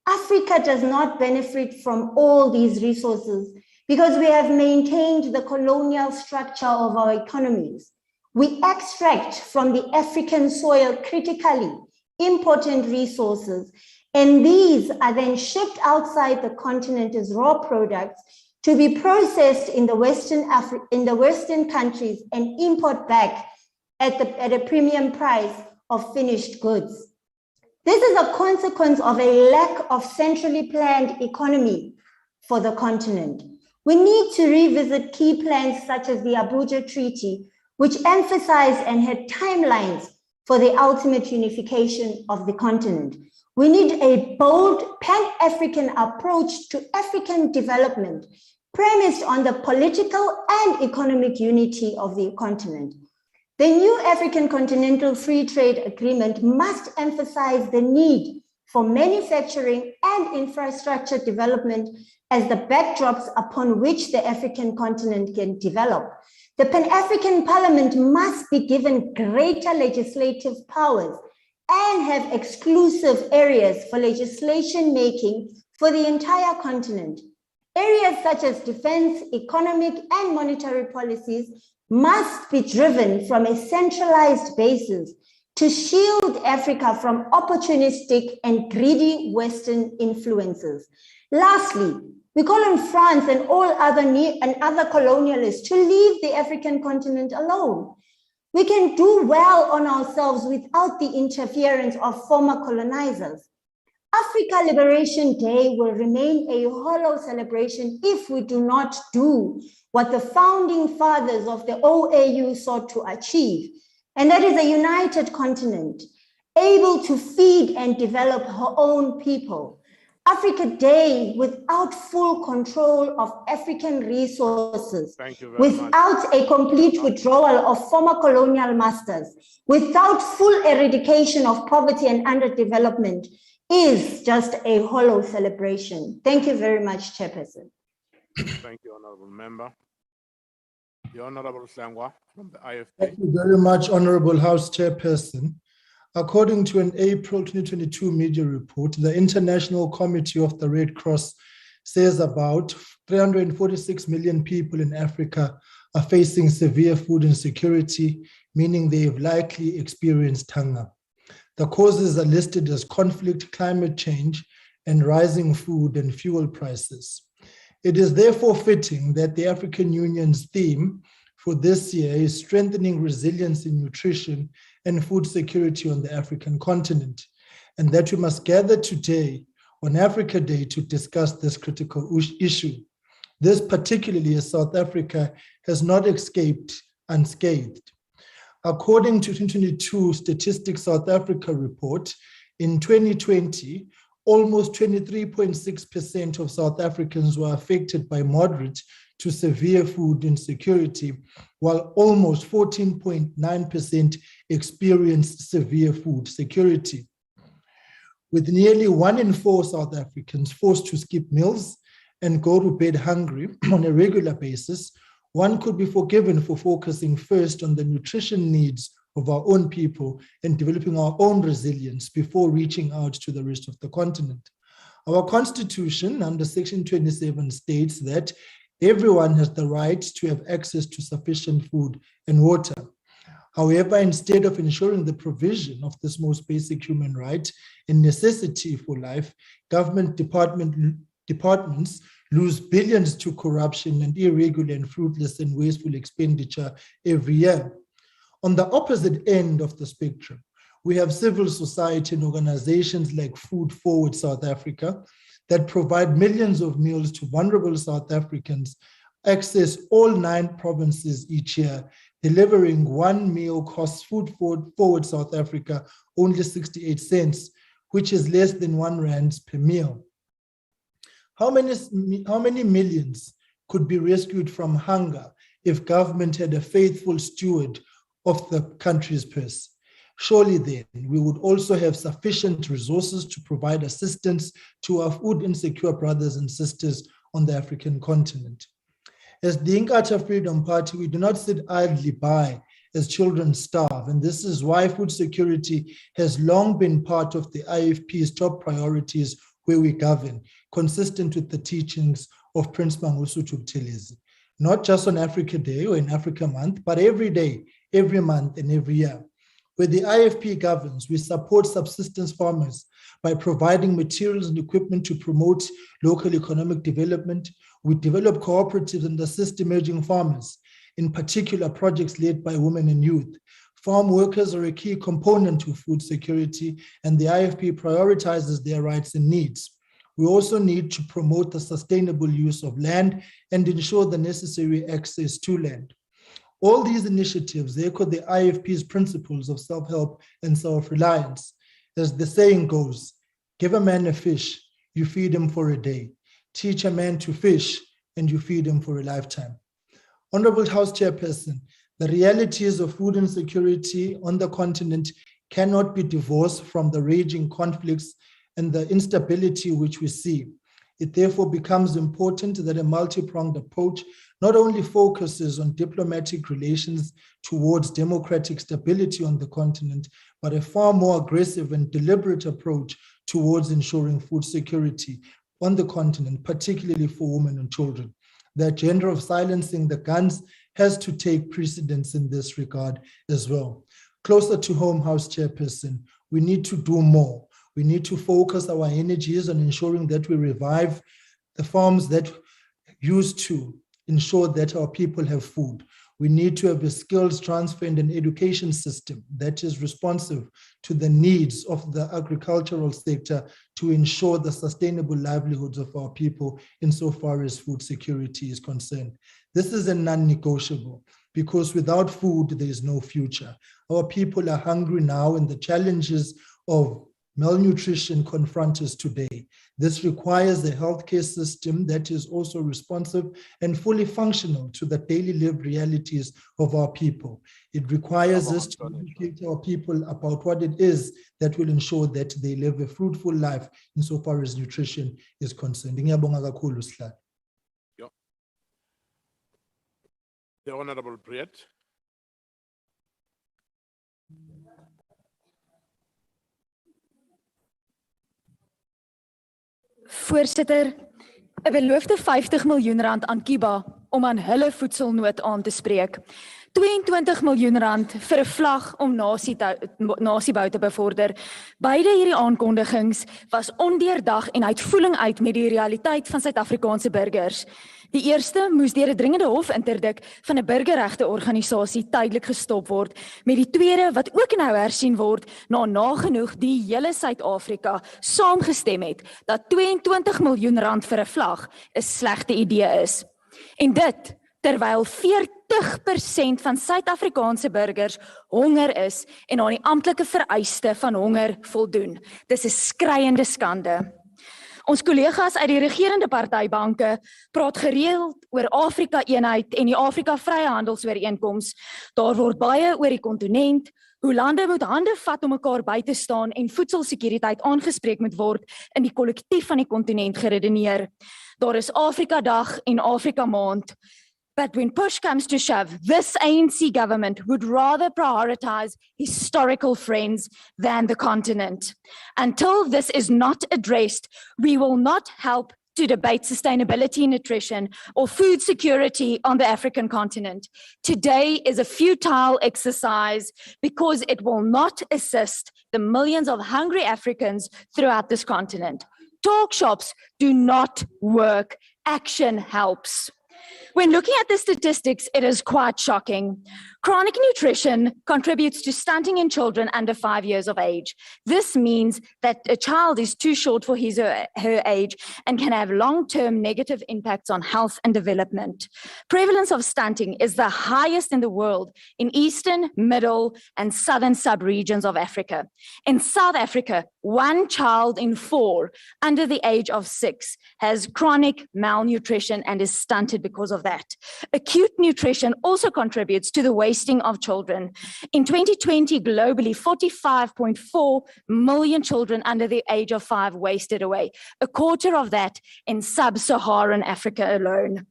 Africa does not benefit from all these resources because we have maintained the colonial structure of our economies. We extract from the African soil critically important resources, and these are then shipped outside the continent as raw products to be processed in the Western countries and import back at a premium price of finished goods. This is a consequence of a lack of centrally planned economy for the continent. We need to revisit key plans such as the Abuja Treaty, which emphasized and had timelines for the ultimate unification of the continent. We need a bold Pan-African approach to African development premised on the political and economic unity of the continent. The new African Continental Free Trade Agreement must emphasize the need for manufacturing and infrastructure development as the backdrops upon which the African continent can develop. The Pan-African Parliament must be given greater legislative powers and have exclusive areas for legislation making for the entire continent. Areas such as defense, economic, and monetary policies must be driven from a centralized basis to shield Africa from opportunistic and greedy Western influences. Lastly, we call on France and all other colonialists to leave the African continent alone. We can do well on ourselves without the interference of former colonizers. Africa Liberation Day will remain a hollow celebration if we do not do what the founding fathers of the OAU sought to achieve, and that is a united continent, able to feed and develop her own people. Africa Day without full control of African resources, without a complete withdrawal of former colonial masters, without full eradication of poverty and underdevelopment, is just a hollow celebration. Thank you very much, Chairperson. Thank you, Honorable Member. The Honorable Sangwa from the IFP. Thank you very much, Honorable House Chairperson. According to an April 2022 media report, the International Committee of the Red Cross says about 346 million people in Africa are facing severe food insecurity, meaning they have likely experienced hunger. The causes are listed as conflict, climate change, and rising food and fuel prices. It is therefore fitting that the African Union's theme for this year is strengthening resilience in nutrition and food security on the African continent, and that we must gather today on Africa Day to discuss this critical issue. This particularly as South Africa has not escaped unscathed. According to 2022 Statistics South Africa report, in 2020, almost 23.6% of South Africans were affected by moderate to severe food insecurity, while almost 14.9% experienced severe food security. With nearly 1 in 4 South Africans forced to skip meals and go to bed hungry on a regular basis, one could be forgiven for focusing first on the nutrition needs of our own people and developing our own resilience before reaching out to the rest of the continent. Our constitution under Section 27 states that everyone has the right to have access to sufficient food and water. However, instead of ensuring the provision of this most basic human right and necessity for life, government departments lose billions to corruption and irregular and fruitless and wasteful expenditure every year. On the opposite end of the spectrum, we have civil society and organizations like Food Forward South Africa that provide millions of meals to vulnerable South Africans, access all 9 provinces each year. Delivering 1 meal costs Food Forward South Africa only 68 cents, which is less than R1 per meal. How many millions could be rescued from hunger if government had a faithful steward of the country's purse? Surely then, we would also have sufficient resources to provide assistance to our food insecure brothers and sisters on the African continent. As the Inkatha Freedom Party, we do not sit idly by as children starve, and this is why food security has long been part of the IFP's top priorities where we govern, consistent with the teachings of Prince Mangosuthu Buthelezi, not just on Africa Day or in Africa Month, but every day, every month, and every year. Where the IFP governs, we support subsistence farmers by providing materials and equipment to promote local economic development. We develop cooperatives and assist emerging farmers, in particular projects led by women and youth. Farm workers are a key component to food security, and the IFP prioritizes their rights and needs. We also need to promote the sustainable use of land and ensure the necessary access to land. All these initiatives echo the IFP's principles of self-help and self-reliance. As the saying goes, give a man a fish, you feed him for a day. Teach a man to fish, and you feed him for a lifetime. Honorable House Chairperson, the realities of food insecurity on the continent cannot be divorced from the raging conflicts and the instability which we see. It therefore becomes important that a multi-pronged approach not only focuses on diplomatic relations towards democratic stability on the continent, but a far more aggressive and deliberate approach towards ensuring food security on the continent, particularly for women and children. The agenda of silencing the guns has to take precedence in this regard as well. Closer to home, House Chairperson, we need to do more. We need to focus our energies on ensuring that we revive the farms that used to ensure that our people have food. We need to have a skills transfer and an education system that is responsive to the needs of the agricultural sector to ensure the sustainable livelihoods of our people insofar as food security is concerned. This is a non-negotiable because without food, there is no future. Our people are hungry now, and the challenges of malnutrition confront us today. This requires a healthcare system that is also responsive and fully functional to the daily lived realities of our people. It requires us to educate our people about what it is that will ensure that they live a fruitful life insofar as nutrition is concerned. Ngiyabonga kakhulu, Sihlalo. The Honorable Briet. Voorsitter, 'n beloofde R50 miljoen aan Cuba om aan hulle voedselnood aan te spreek. R22 miljoen vir 'n vlag om nasiebou te bevorder. Beide hierdie aankondigings was ondeurdag en uitvoering uit met die realiteit van Suid-Afrikaanse burgers. Die eerste moes deur 'n dringende hofinterdik van 'n burgerregteorganisasie tydelik gestop word, met die tweede wat ook nou hersien word na nagenoeg die hele Suid-Afrika saamgestem het dat R22 miljoen vir 'n vlag 'n slegte idee is. En dit terwyl 40% van Suid-Afrikaanse burgers honger is en aan die amptelike vereiste van honger voldoen. Dis 'n skreiende skande. Ons kollegas uit die regerende partybanke praat gereeld oor Afrika eenheid en die Afrika vryhandelsooreenkoms. Daar word baie oor die kontinent, hoe lande moet hande vat om mekaar by te staan en voedselsekuriteit aangespreek moet word in die kollektief van die kontinent geredeneer. Daar is Afrika Dag en Afrika Maand. But when push comes to shove, this ANC government would rather prioritize historical friends than the continent. Until this is not addressed, we will not help to debate sustainability, nutrition, or food security on the African continent. Today is a futile exercise because it will not assist the millions of hungry Africans throughout this continent. Talk shops do not work. Action helps. When looking at the statistics, it is quite shocking. Chronic nutrition contributes to stunting in children under 5 years of age. This means that a child is too short for his or her age and can have long-term negative impacts on health and development. Prevalence of stunting is the highest in the world in eastern, middle, and southern sub-regions of Africa. In South Africa, 1 child in 4 under the age of 6 has chronic malnutrition and is stunted because of that. Acute nutrition also contributes to the wasting of children. In 2020, globally, 45.4 million children under the age of 5 wasted away, a quarter of that in sub-Saharan Africa alone.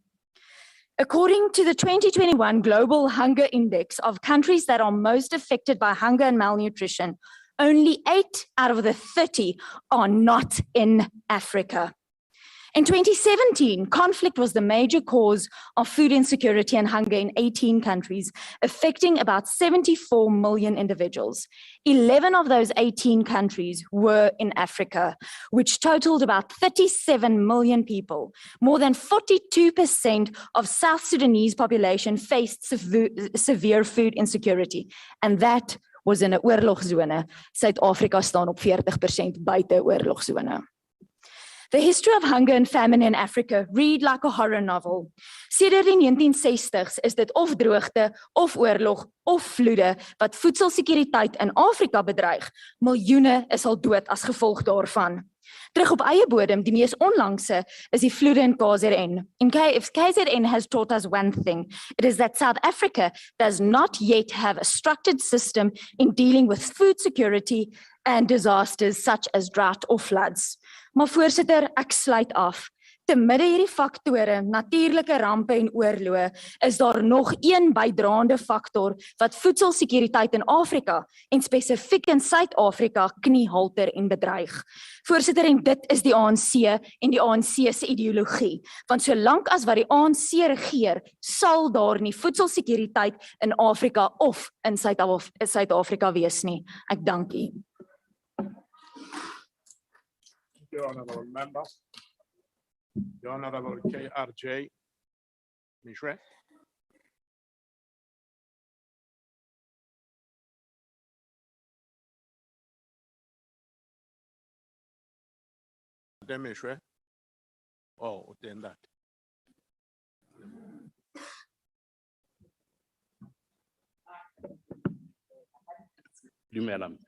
According to the 2021 Global Hunger Index of countries that are most affected by hunger and malnutrition, only 8 out of the 30 are not in Africa. In 2017, conflict was the major cause of food insecurity and hunger in 18 countries, affecting about 74 million individuals. 11 of those 18 countries were in Africa, which totaled about 37 million people. More than 42% of South Sudanese population faced severe food insecurity, and that was in 'n oorlogszone. Suid-Afrika staan op 40% buite oorlogszone. The history of hunger and famine in Africa read like a horror novel. Sedert die 1960s is dit of droogte, of oorlog, of vloede wat voedselsekuriteit in Afrika bedreig. Miljoene is al dood as gevolg daarvan. Terug op eie bodem, die mees onlangse is die vloede in KZN. If KZN has taught us one thing, it is that South Africa does not yet have a structured system in dealing with food security and disasters such as drought or floods. Maar voorsitter, ek sluit af. Te midde hierdie faktore, natuurlike rampe en oorloë, is daar nog een bydraende faktor wat voedselsekuriteit in Afrika en spesifiek in Suid-Afrika kniehalter en bedreig. Voorsitter, en dit is die ANC en die ANC se ideologie. Want solank as wat die ANC regeer, sal daar nie voedselsekuriteit in Afrika of in Suid-Afrika wees nie. Ek dank u. Thank you, honorable member. The Honorable KRJ Mishre. Mishre. Oh, then that. Madam.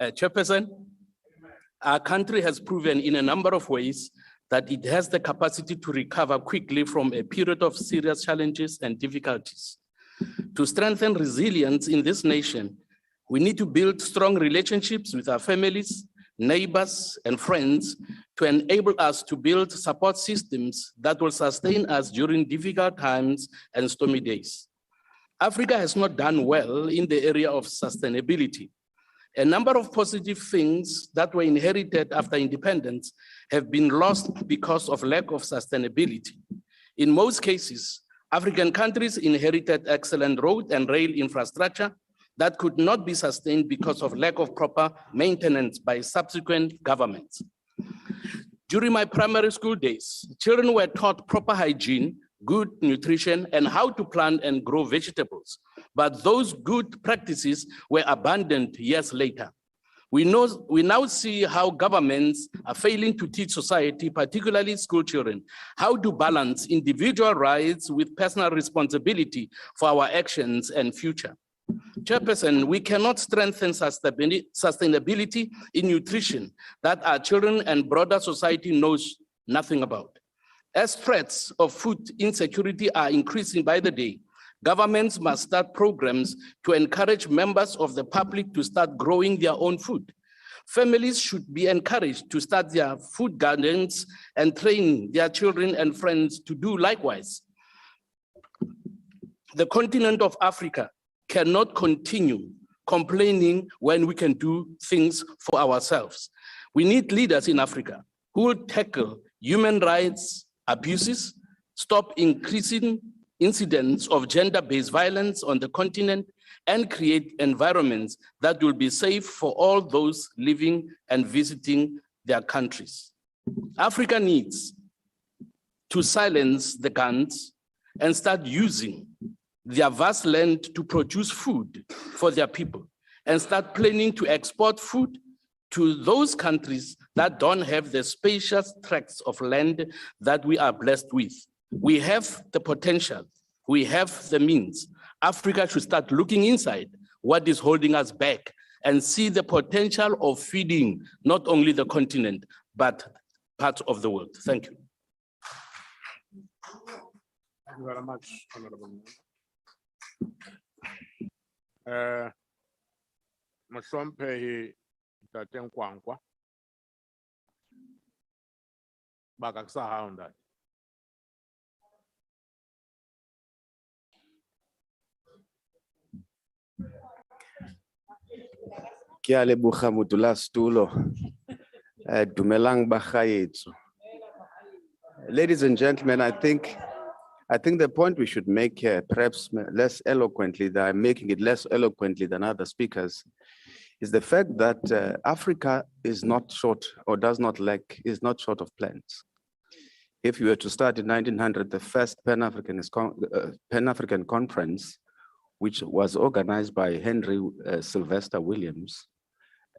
Chairperson, our country has proven in a number of ways that it has the capacity to recover quickly from a period of serious challenges and difficulties. To strengthen resilience in this nation, we need to build strong relationships with our families, neighbors, and friends to enable us to build support systems that will sustain us during difficult times and stormy days. Africa has not done well in the area of sustainability. A number of positive things that were inherited after independence have been lost because of lack of sustainability. In most cases, African countries inherited excellent road and rail infrastructure that could not be sustained because of lack of proper maintenance by subsequent governments. During my primary school days, children were taught proper hygiene, good nutrition, and how to plant and grow vegetables. But those good practices were abandoned years later. We now see how governments are failing to teach society, particularly school children, how to balance individual rights with personal responsibility for our actions and future. Chairperson, we cannot strengthen sustainability in nutrition that our children and broader society knows nothing about. As threats of food insecurity are increasing by the day, governments must start programs to encourage members of the public to start growing their own food. Families should be encouraged to start their food gardens and train their children and friends to do likewise. The continent of Africa cannot continue complaining when we can do things for ourselves. We need leaders in Africa who will tackle human rights abuses, stop increasing incidents of gender-based violence on the continent, and create environments that will be safe for all those living and visiting their countries. Africa needs to silence the guns and start using their vast land to produce food for their people and start planning to export food to those countries that don't have the spacious tracts of land that we are blessed with. We have the potential, we have the means. Africa should start looking inside what is holding us back and see the potential of feeding not only the continent, but parts of the world. Thank you. Thank you very much, Honorable. Mosompehi Taten Kwankwa. Bakaksa Hounda. Kia leboga motula stulo. Dumelang bagaetso. Ladies and gentlemen, I think the point we should make here, perhaps less eloquently, that I'm making it less eloquently than other speakers, is the fact that Africa is not short or does not lack, is not short of plans. If you were to start in 1900, the first Pan-African conference, which was organized by Henry Sylvester Williams,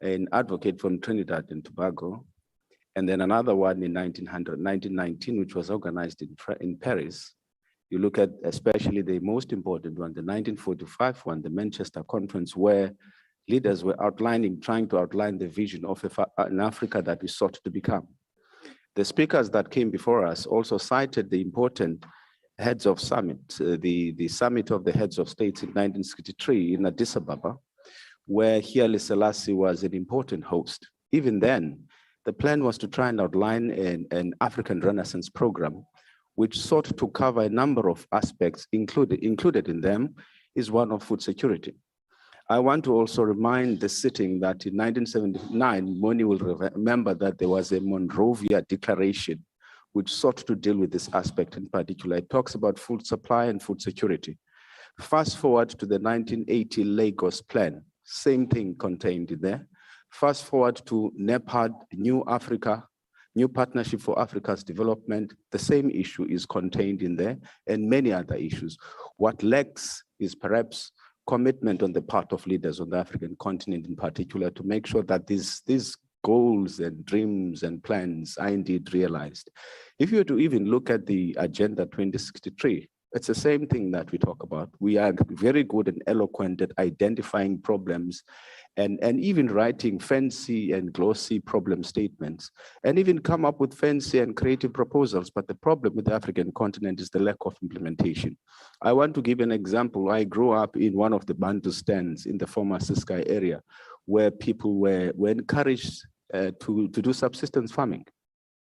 an advocate from Trinidad and Tobago, and then another one in 1919, which was organized in Paris. You look at especially the most important one, the 1945 one, the Manchester Conference, where leaders were trying to outline the vision of an Africa that we sought to become. The speakers that came before us also cited the important heads of summit, the summit of the heads of states in 1963 in Addis Ababa, where Haile Selassie was an important host. Even then, the plan was to try and outline an African Renaissance program, which sought to cover a number of aspects. Included in them is one of food security. I want to also remind the sitting that in 1979, Moni will remember that there was a Monrovia Declaration which sought to deal with this aspect in particular. It talks about food supply and food security. Fast forward to the 1980 Lagos Plan, same thing contained in there. Fast forward to NEPAD, New Partnership for Africa's Development, the same issue is contained in there, and many other issues. What lacks is perhaps commitment on the part of leaders on the African continent in particular to make sure that these goals and dreams and plans are indeed realized. If you were to even look at the Agenda 2063, it's the same thing that we talk about. We are very good and eloquent at identifying problems and even writing fancy and glossy problem statements, and even come up with fancy and creative proposals. But the problem with the African continent is the lack of implementation. I want to give an example. I grew up in one of the Bantu stands in the former Ciskei area, where people were encouraged to do subsistence farming.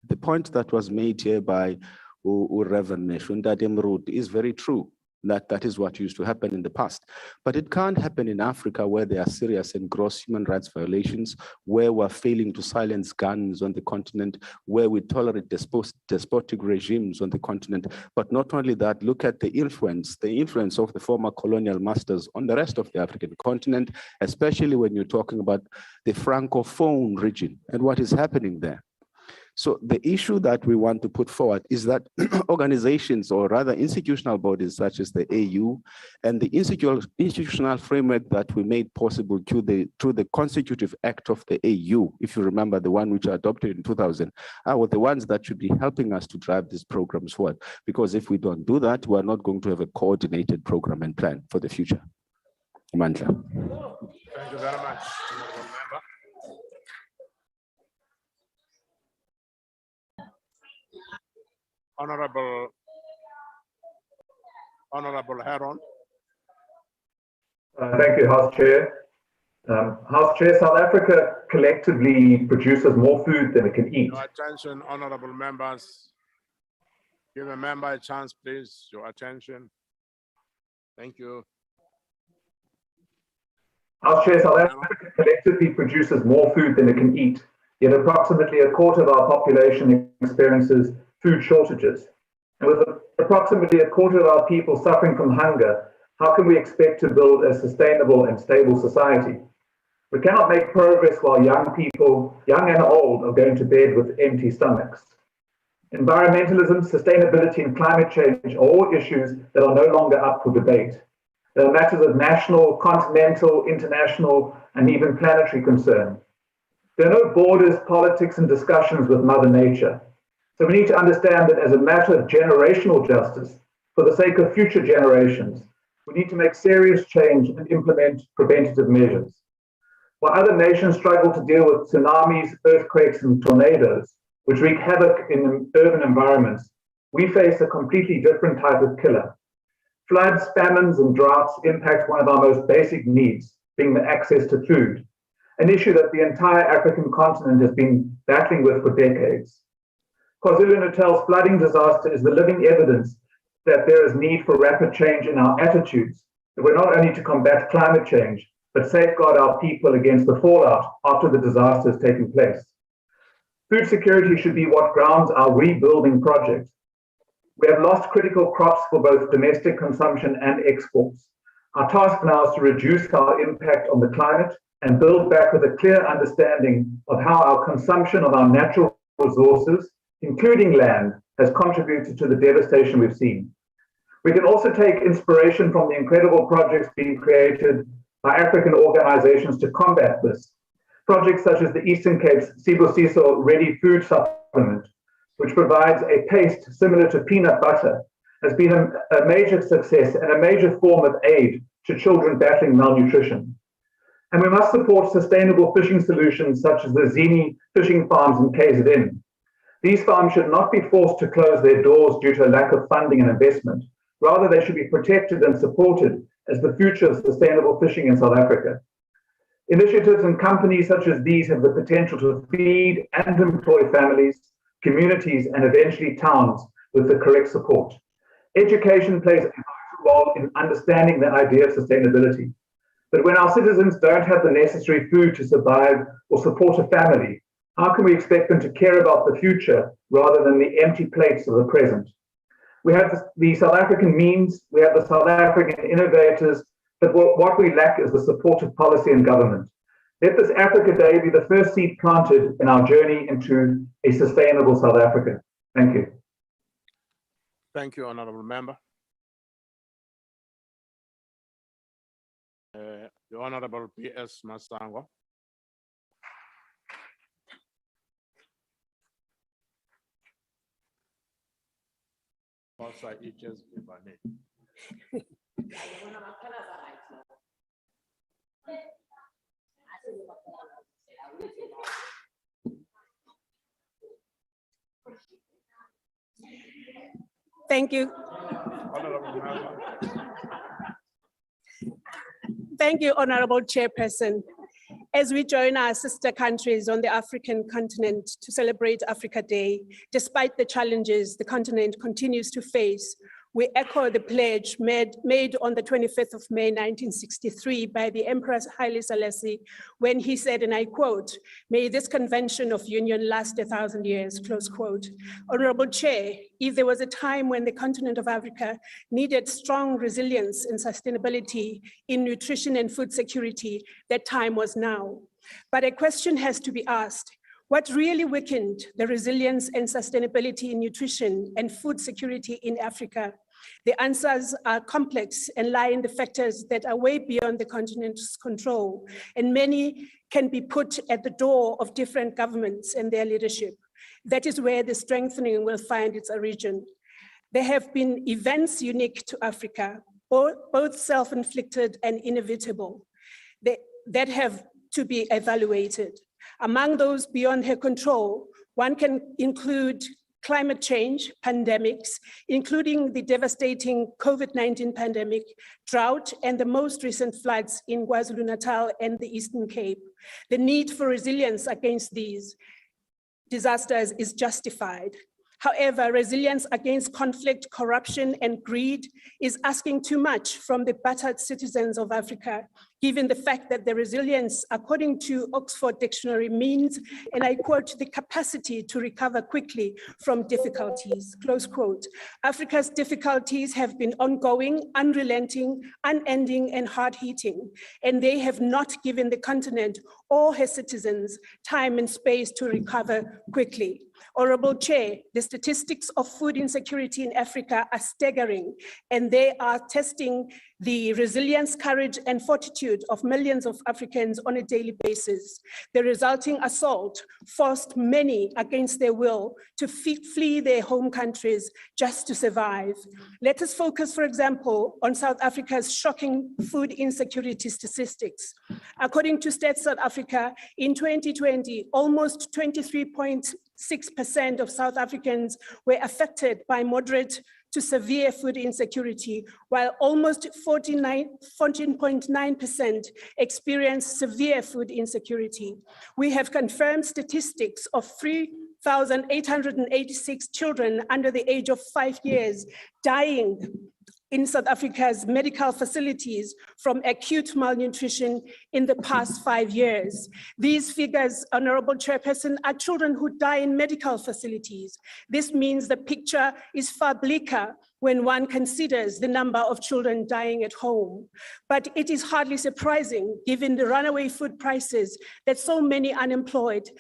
The point that was made here by Reverend Neshunda Demrut is very true. That is what used to happen in the past. But it can't happen in Africa, where there are serious and gross human rights violations, where we're failing to silence guns on the continent, where we tolerate despotic regimes on the continent. But not only that, look at the influence of the former colonial masters on the rest of the African continent, especially when you're talking about the Francophone region and what is happening there. So the issue that we want to put forward is that organizations, or rather institutional bodies such as the AU and the institutional framework that we made possible through the Constitutive Act of the AU, if you remember the one which adopted in 2000, are the ones that should be helping us to drive these programs forward. Because if we don't do that, we're not going to have a coordinated program and plan for the future. Mandla. Thank you very much, honorable member. Honorable Heron. Thank you, House Chair. House Chair, South Africa collectively produces more food than it can eat. Your attention, honorable members. Give a member a chance, please. Your attention. Thank you. House Chair, South Africa collectively produces more food than it can eat, yet approximately a quarter of our population experiences food shortages. And with approximately a quarter of our people suffering from hunger, how can we expect to build a sustainable and stable society? We cannot make progress while young people, young and old, are going to bed with empty stomachs. Environmentalism, sustainability, and climate change are all issues that are no longer up for debate. They are matters of national, continental, international, and even planetary concern. There are no borders, politics, and discussions with Mother Nature. So we need to understand that as a matter of generational justice, for the sake of future generations, we need to make serious change and implement preventative measures. While other nations struggle to deal with tsunamis, earthquakes, and tornadoes, which wreak havoc in urban environments, we face a completely different type of killer. Floods, famines, and droughts impact one of our most basic needs, being the access to food, an issue that the entire African continent has been battling with for decades. KwaZulu-Natal's flooding disaster is the living evidence that there is need for rapid change in our attitudes, that we're not only to combat climate change, but safeguard our people against the fallout after the disaster has taken place. Food security should be what grounds our rebuilding project. We have lost critical crops for both domestic consumption and exports. Our task now is to reduce our impact on the climate and build back with a clear understanding of how our consumption of our natural resources, including land, has contributed to the devastation we've seen. We can also take inspiration from the incredible projects being created by African organizations to combat this. Projects such as the Eastern Cape's Sibusiso Ready Food Supplement, which provides a paste similar to peanut butter, has been a major success and a major form of aid to children battling malnutrition. And we must support sustainable fishing solutions such as the Zini fishing farms in KZN. These farms should not be forced to close their doors due to a lack of funding and investment. Rather, they should be protected and supported as the future of sustainable fishing in South Africa. Initiatives and companies such as these have the potential to feed and employ families, communities, and eventually towns with the correct support. Education plays a vital role in understanding the idea of sustainability. But when our citizens don't have the necessary food to survive or support a family, how can we expect them to care about the future rather than the empty plates of the present? We have the South African means, we have the South African innovators, but what we lack is the support of policy and government. Let this Africa Day be the first seed planted in our journey into a sustainable South Africa. Thank you. Thank you, honorable member. The Honorable P.S. Masango. Thank you. Thank you, Honorable Chairperson. As we join our sister countries on the African continent to celebrate Africa Day, despite the challenges the continent continues to face, we echo the pledge made on the 25th of May, 1963 by the Emperor Haile Selassie, when he said, and I quote, "May this convention of union last 1,000 years," close quote. Honorable Chair, if there was a time when the continent of Africa needed strong resilience and sustainability in nutrition and food security, that time was now. But a question has to be asked: What really weakened the resilience and sustainability in nutrition and food security in Africa? The answers are complex and lie in the factors that are way beyond the continent's control, and many can be put at the door of different governments and their leadership. That is where the strengthening will find its origin. There have been events unique to Africa, both self-inflicted and inevitable, that have to be evaluated. Among those beyond her control, one can include climate change, pandemics, including the devastating COVID-19 pandemic, drought, and the most recent floods in KwaZulu-Natal and the Eastern Cape. The need for resilience against these disasters is justified. However, resilience against conflict, corruption, and greed is asking too much from the battered citizens of Africa, given the fact that the resilience, according to Oxford Dictionary, means, and I quote, the capacity to recover quickly from difficulties, close quote. Africa's difficulties have been ongoing, unrelenting, unending, and hard-hitting, and they have not given the continent or her citizens time and space to recover quickly. Honorable Chair, the statistics of food insecurity in Africa are staggering, and they are testing the resilience, courage, and fortitude of millions of Africans on a daily basis. The resulting assault forced many against their will to flee their home countries just to survive. Let us focus, for example, on South Africa's shocking food insecurity statistics. According to Stats South Africa, in 2020, almost 23.6% of South Africans were affected by moderate to severe food insecurity, while almost 14.9% experienced severe food insecurity. We have confirmed statistics of 3,886 children under the age of 5 years dying in South Africa's medical facilities from acute malnutrition in the past 5 years. These figures, Honorable Chairperson, are children who die in medical facilities. This means the picture is far bleaker when one considers the number of children dying at home. But it is hardly surprising, given the runaway food prices that so many unemployed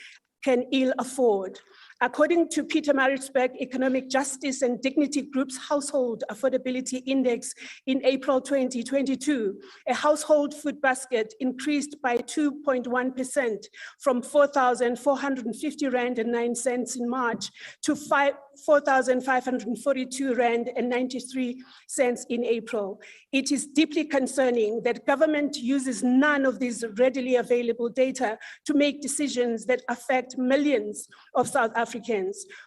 can ill afford. According to Peter Maritzburg Economic Justice and Dignity Group's Household Affordability Index in April 2022, a household food basket increased by 2.1% from 4,450 Rand and 9 cents in March to 4,542 Rand and 93 cents in April. It is deeply concerning that government uses none of these readily available data to make decisions that affect millions of South Africans.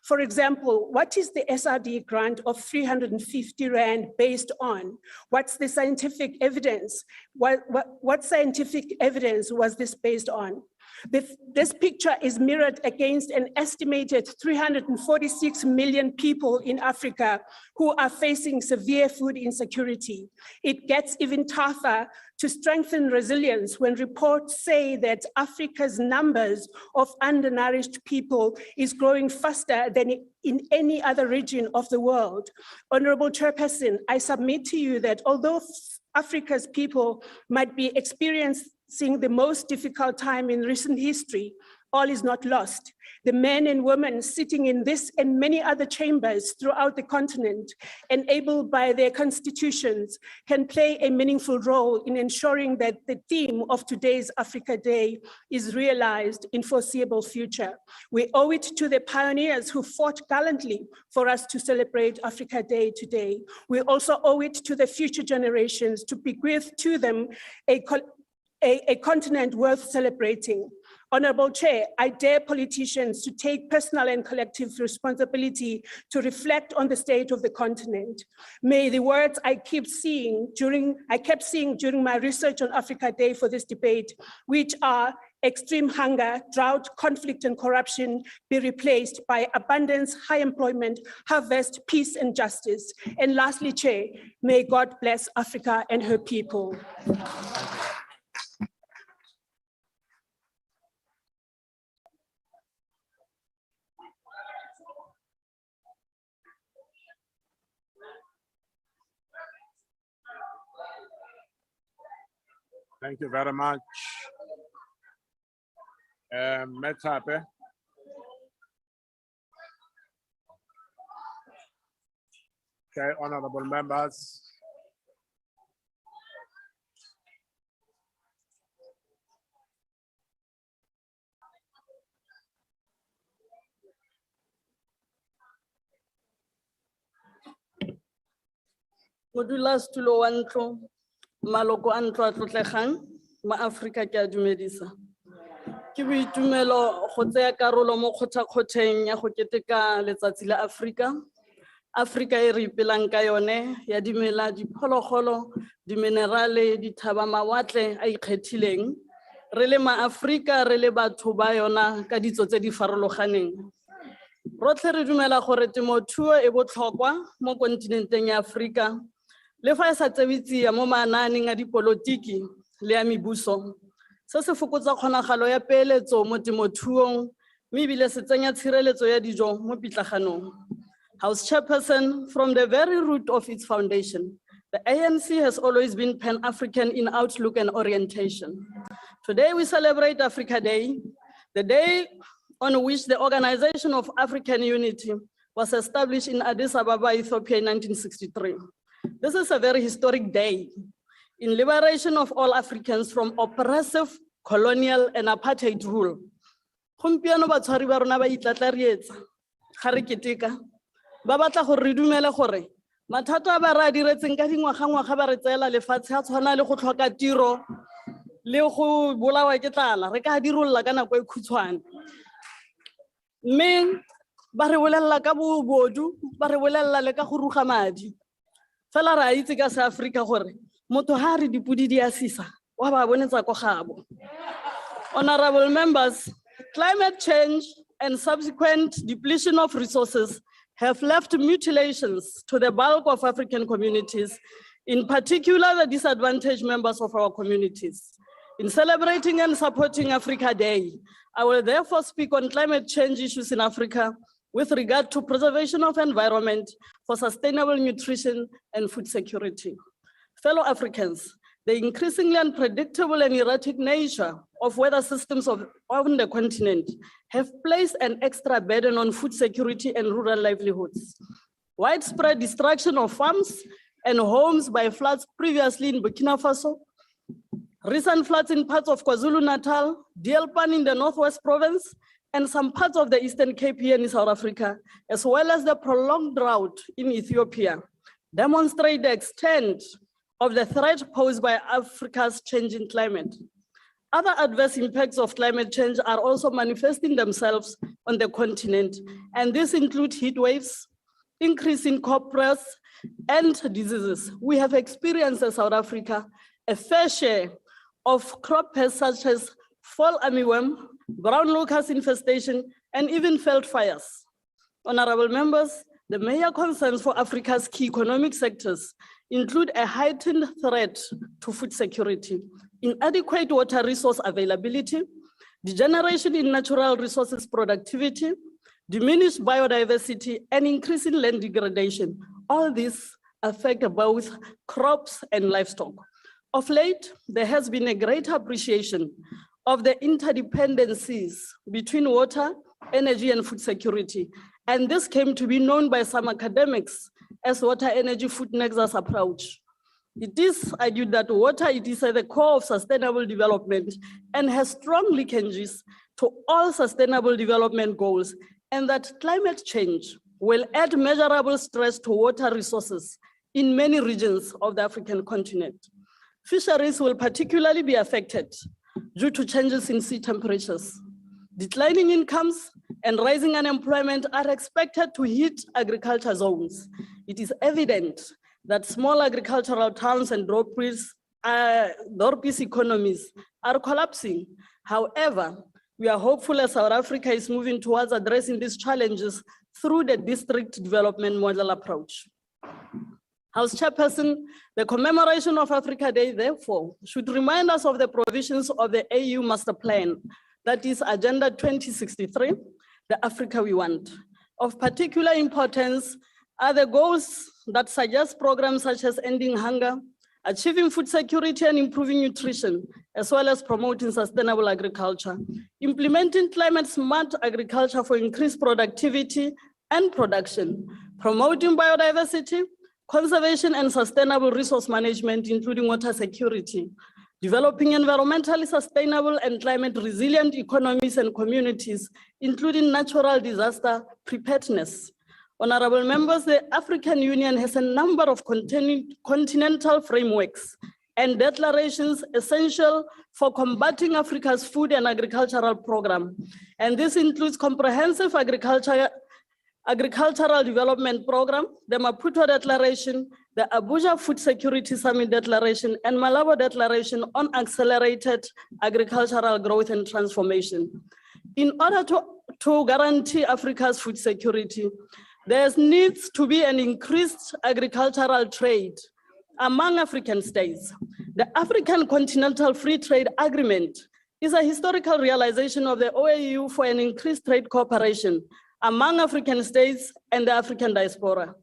For example, what is the SRD grant of 350 Rand based on? What's the scientific evidence? What scientific evidence was this based on? This picture is mirrored against an estimated 346 million people in Africa who are facing severe food insecurity. It gets even tougher to strengthen resilience when reports say that Africa's numbers of undernourished people is growing faster than in any other region of the world. Honorable Chairperson, I submit to you that although Africa's people might be experiencing the most difficult time in recent history, all is not lost. The men and women sitting in this and many other chambers throughout the continent, enabled by their constitutions, can play a meaningful role in ensuring that the theme of today's Africa Day is realized in foreseeable future. We owe it to the pioneers who fought gallantly for us to celebrate Africa Day today. We also owe it to the future generations to bequeath to them a continent worth celebrating. Honorable Chair, I dare politicians to take personal and collective responsibility to reflect on the state of the continent. May the words I kept seeing during my research on Africa Day for this debate, which are extreme hunger, drought, conflict, and corruption, be replaced by abundance, high employment, harvest, peace, and justice. And lastly, Chair, may God bless Africa and her people. Thank you very much. Metape, Okay, honorable members. Modulasetulo wa ntlo, maloko a ntlo a tlotlegang, ma-Afrika ke a dumedisa. Ke boitumelo go tsaya karolo mo kgothakgotheng ya go keteka letsatsi la Afrika. Afrika e re ipelang ka yone ya dimela, diphologolo, diminerale, dithaba mawatle a ikgethileng. Re le ma-Afrika, re le batho ba yona ka ditso tse di farologaneng. Rotlhe re dumela gore temothuo e botlhokwa mo kontinenteng ya Afrika. Le fa e sa tsebitsia mo manaaneng a dipolotiki le ya mebuso, se se fokotsa kgonagalo ya peeletso mo temothuong, mme ebile se tsenya tshireletso ya dijo mo pitlaganong. House Chairperson, from the very root of its foundation, the ANC has always been Pan-African in outlook and orientation. Today we celebrate Africa Day, the day on which the Organization of African Unity was established in Addis Ababa, Ethiopia in 1963. This is a very historic day in liberation of all Africans from oppressive, colonial, and apartheid rule. Gompieno batshwari ba rona ba itlatlarietsa, ga re keteka, ba batla gore re dumele gore mathata a ba re a diretseng ka dingwaga ba re tseela lefatshe a tshwana le go tlhoka tiro le go bolawa ke tlala, re ka dirolla ka nako e khutshwane. Mme ba re bolella ka bobodu, ba re bolella le ka go ruga madi. Fela ra itse ka sa Afrika gore motho ha re dipudi di a sisa wa ba bonetsa ko gabo. Honorable members, climate change and subsequent depletion of resources have left mutilations to the bulk of African communities, in particular the disadvantaged members of our communities. In celebrating and supporting Africa Day, I will therefore speak on climate change issues in Africa with regard to preservation of environment for sustainable nutrition and food security. Fellow Africans, the increasingly unpredictable and erratic nature of weather systems on the continent have placed an extra burden on food security and rural livelihoods. Widespread destruction of farms and homes by floods previously in Burkina Faso, recent floods in parts of KwaZulu-Natal, Pan in the Northwest Province, and some parts of the Eastern Cape here in South Africa, as well as the prolonged drought in Ethiopia, demonstrate the extent of the threat posed by Africa's changing climate. Other adverse impacts of climate change are also manifesting themselves on the continent, and these include heat waves, increase in crop pests, and diseases. We have experienced in South Africa a fair share of crop pests such as fall armyworm, brown locust infestation, and even field fires. Honorable members, the major concerns for Africa's key economic sectors include a heightened threat to food security, inadequate water resource availability, degeneration in natural resources productivity, diminished biodiversity, and increasing land degradation. All these affect both crops and livestock. Of late, there has been a greater appreciation of the interdependencies between water, energy, and food security. And this came to be known by some academics as water energy food nexus approach. It is argued that water is at the core of sustainable development and has strong linkages to all sustainable development goals, and that climate change will add measurable stress to water resources in many regions of the African continent. Fisheries will particularly be affected due to changes in sea temperatures. Declining incomes and rising unemployment are expected to hit agriculture zones. It is evident that small agricultural towns and Dorpies economies are collapsing. However, we are hopeful as South Africa is moving towards addressing these challenges through the district development model approach. House Chairperson, the commemoration of Africa Day, therefore, should remind us of the provisions of the AU Master Plan, that is Agenda 2063, the Africa we want. Of particular importance are the goals that suggest programs such as ending hunger, achieving food security and improving nutrition, as well as promoting sustainable agriculture, implementing climate-smart agriculture for increased productivity and production, promoting biodiversity, conservation and sustainable resource management, including water security, developing environmentally sustainable and climate resilient economies and communities, including natural disaster preparedness. Honorable members, the African Union has a number of continental frameworks and declarations essential for combating Africa's food and agricultural program. And this includes comprehensive agricultural development program, the Maputo Declaration, the Abuja Food Security Summit Declaration, and Malabo Declaration on accelerated agricultural growth and transformation. In order to guarantee Africa's food security, there needs to be an increased agricultural trade among African states. The African Continental Free Trade Agreement is a historical realization of the OAU for an increased trade cooperation among African states and the African diaspora.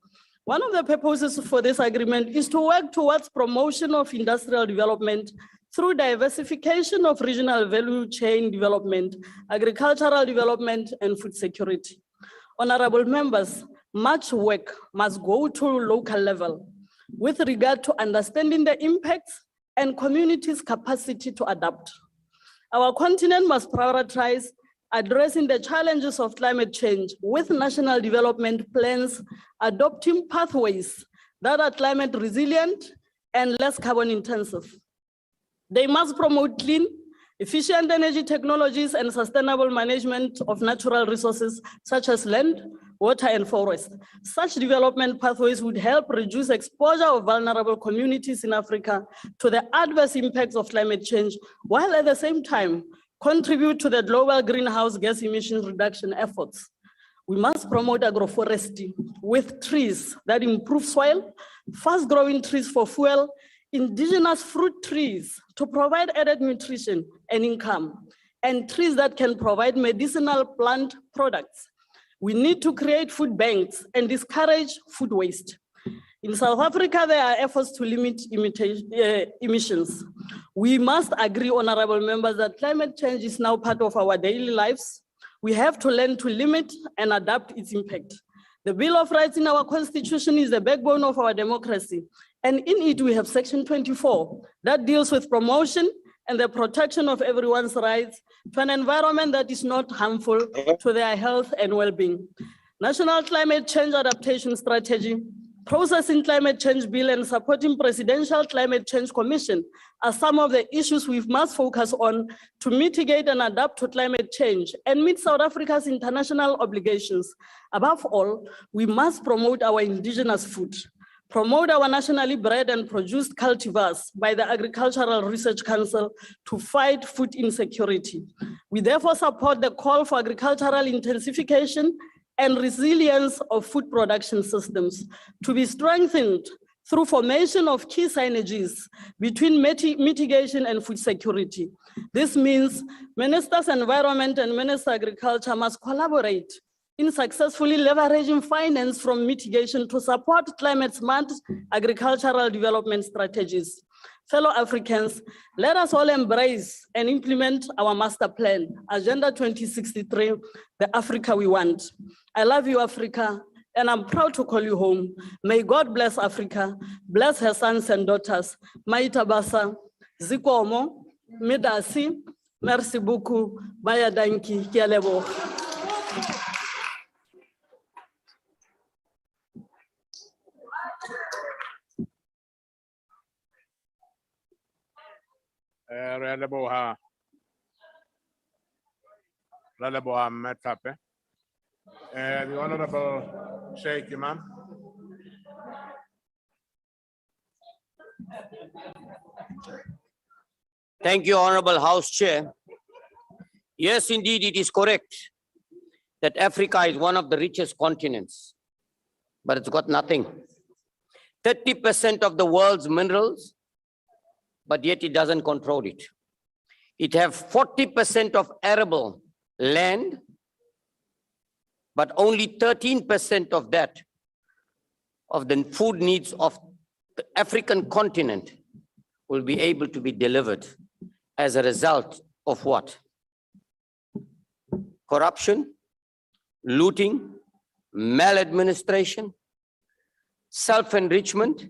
One of the purposes for this agreement is to work towards promotion of industrial development through diversification of regional value chain development, agricultural development, and food security. Honorable members, much work must go to local level with regard to understanding the impacts and communities' capacity to adapt. Our continent must prioritize addressing the challenges of climate change with national development plans, adopting pathways that are climate resilient and less carbon intensive. They must promote clean, efficient energy technologies and sustainable management of natural resources such as land, water, and forest. Such development pathways would help reduce exposure of vulnerable communities in Africa to the adverse impacts of climate change, while at the same time contribute to the global greenhouse gas emissions reduction efforts. We must promote agroforestry with trees that improve soil, fast-growing trees for fuel, indigenous fruit trees to provide added nutrition and income, and trees that can provide medicinal plant products. We need to create food banks and discourage food waste. In South Africa, there are efforts to limit emissions. We must agree, honorable members, that climate change is now part of our daily lives. We have to learn to limit and adapt its impact. The Bill of Rights in our Constitution is the backbone of our democracy. And in it, we have Section 24 that deals with promotion and the protection of everyone's rights to an environment that is not harmful to their health and well-being. National Climate Change Adaptation Strategy, Processing Climate Change Bill, and supporting Presidential Climate Change Commission are some of the issues we must focus on to mitigate and adapt to climate change and meet South Africa's international obligations. Above all, we must promote our indigenous food, promote our nationally bred and produced cultivars by the Agricultural Research Council to fight food insecurity. We therefore support the call for agricultural intensification and resilience of food production systems to be strengthened through formation of key synergies between mitigation and food security. This means Ministers Environment and Minister Agriculture must collaborate in successfully leveraging finance from mitigation to support climate-smart agricultural development strategies. Fellow Africans, let us all embrace and implement our master plan, Agenda 2063, the Africa we want. I love you, Africa, and I'm proud to call you home. May God bless Africa, bless her sons and daughters. Maita Basa, Zikomo, Midasi, merci beaucoup, Baya Danki, Kialebo. Releboha Metape. The Honorable Sheikh Imam. Thank you, Honorable House Chair. Yes, indeed, it is correct that Africa is one of the richest continents, but it's got nothing. 30% of the world's minerals, but yet it doesn't control it. It has 40% of arable land, but only 13% of that, of the food needs of the African continent will be able to be delivered as a result of what? Corruption, looting, maladministration, self-enrichment,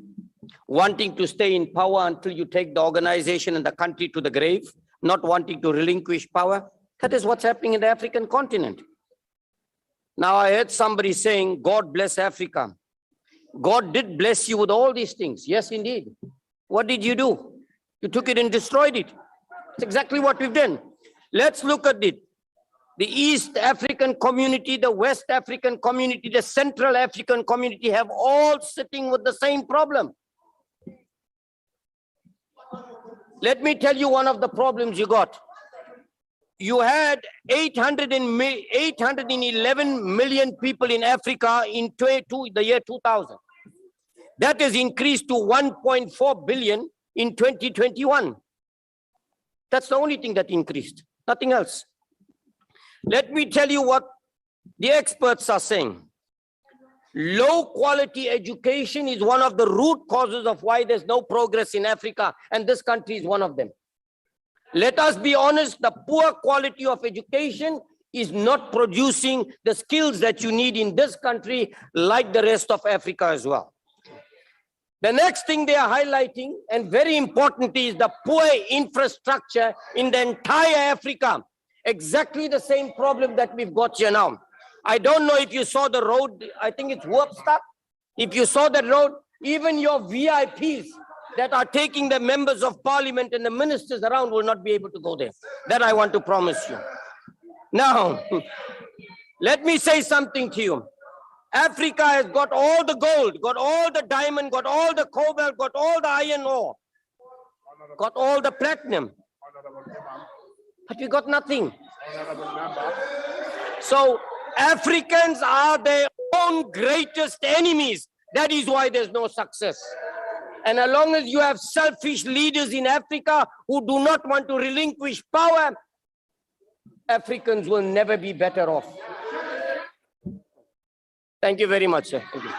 wanting to stay in power until you take the organization and the country to the grave, not wanting to relinquish power. That is what's happening in the African continent. Now I heard somebody saying, God bless Africa. God did bless you with all these things. Yes, indeed. What did you do? You took it and destroyed it. It's exactly what we've done. Let's look at it. The East African community, the West African community, the Central African community have all sitting with the same problem. Let me tell you one of the problems you got. You had 811 million people in Africa in the year 2000. That has increased to 1.4 billion in 2021. That's the only thing that increased, nothing else. Let me tell you what the experts are saying. Low quality education is one of the root causes of why there's no progress in Africa, and this country is one of them. Let us be honest, the poor quality of education is not producing the skills that you need in this country, like the rest of Africa as well. The next thing they are highlighting, and very importantly, is the poor infrastructure in the entire Africa. Exactly the same problem that we've got here now. I don't know if you saw the road, I think it's Warpstad. If you saw that road, even your VIPs that are taking the members of parliament and the ministers around will not be able to go there. That I want to promise you. Now, let me say something to you. Africa has got all the gold, got all the diamond, got all the cobalt, got all the iron ore, got all the platinum. But we got nothing. So Africans are their own greatest enemies. That is why there's no success. And as long as you have selfish leaders in Africa who do not want to relinquish power, Africans will never be better off. Thank you very much, sir. Thank you.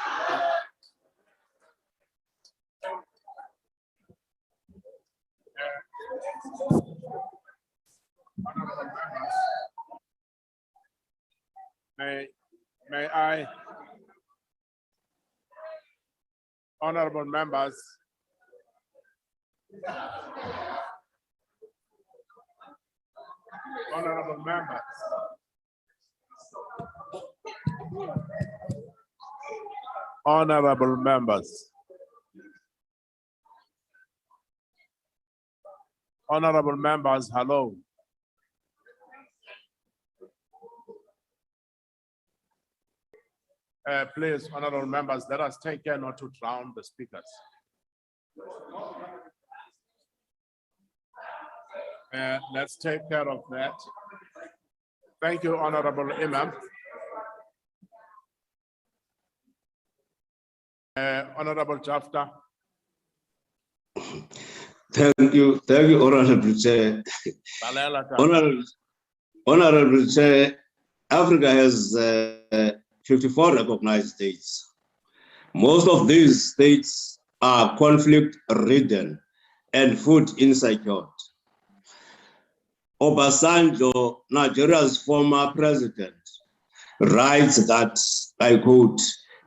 May I, honorable members, honorable members, honorable members, honorable members, hello. Please, honorable members, let us take care not to drown the speakers. Let's take care of that. Thank you, Honorable Imam. Honorable Jafta. Thank you, Honorable Chair. Honorable Chair, Africa has 54 recognized states. Most of these states are conflict-ridden and food insecure. Obasanjo, Nigeria's former president, writes that, I quote,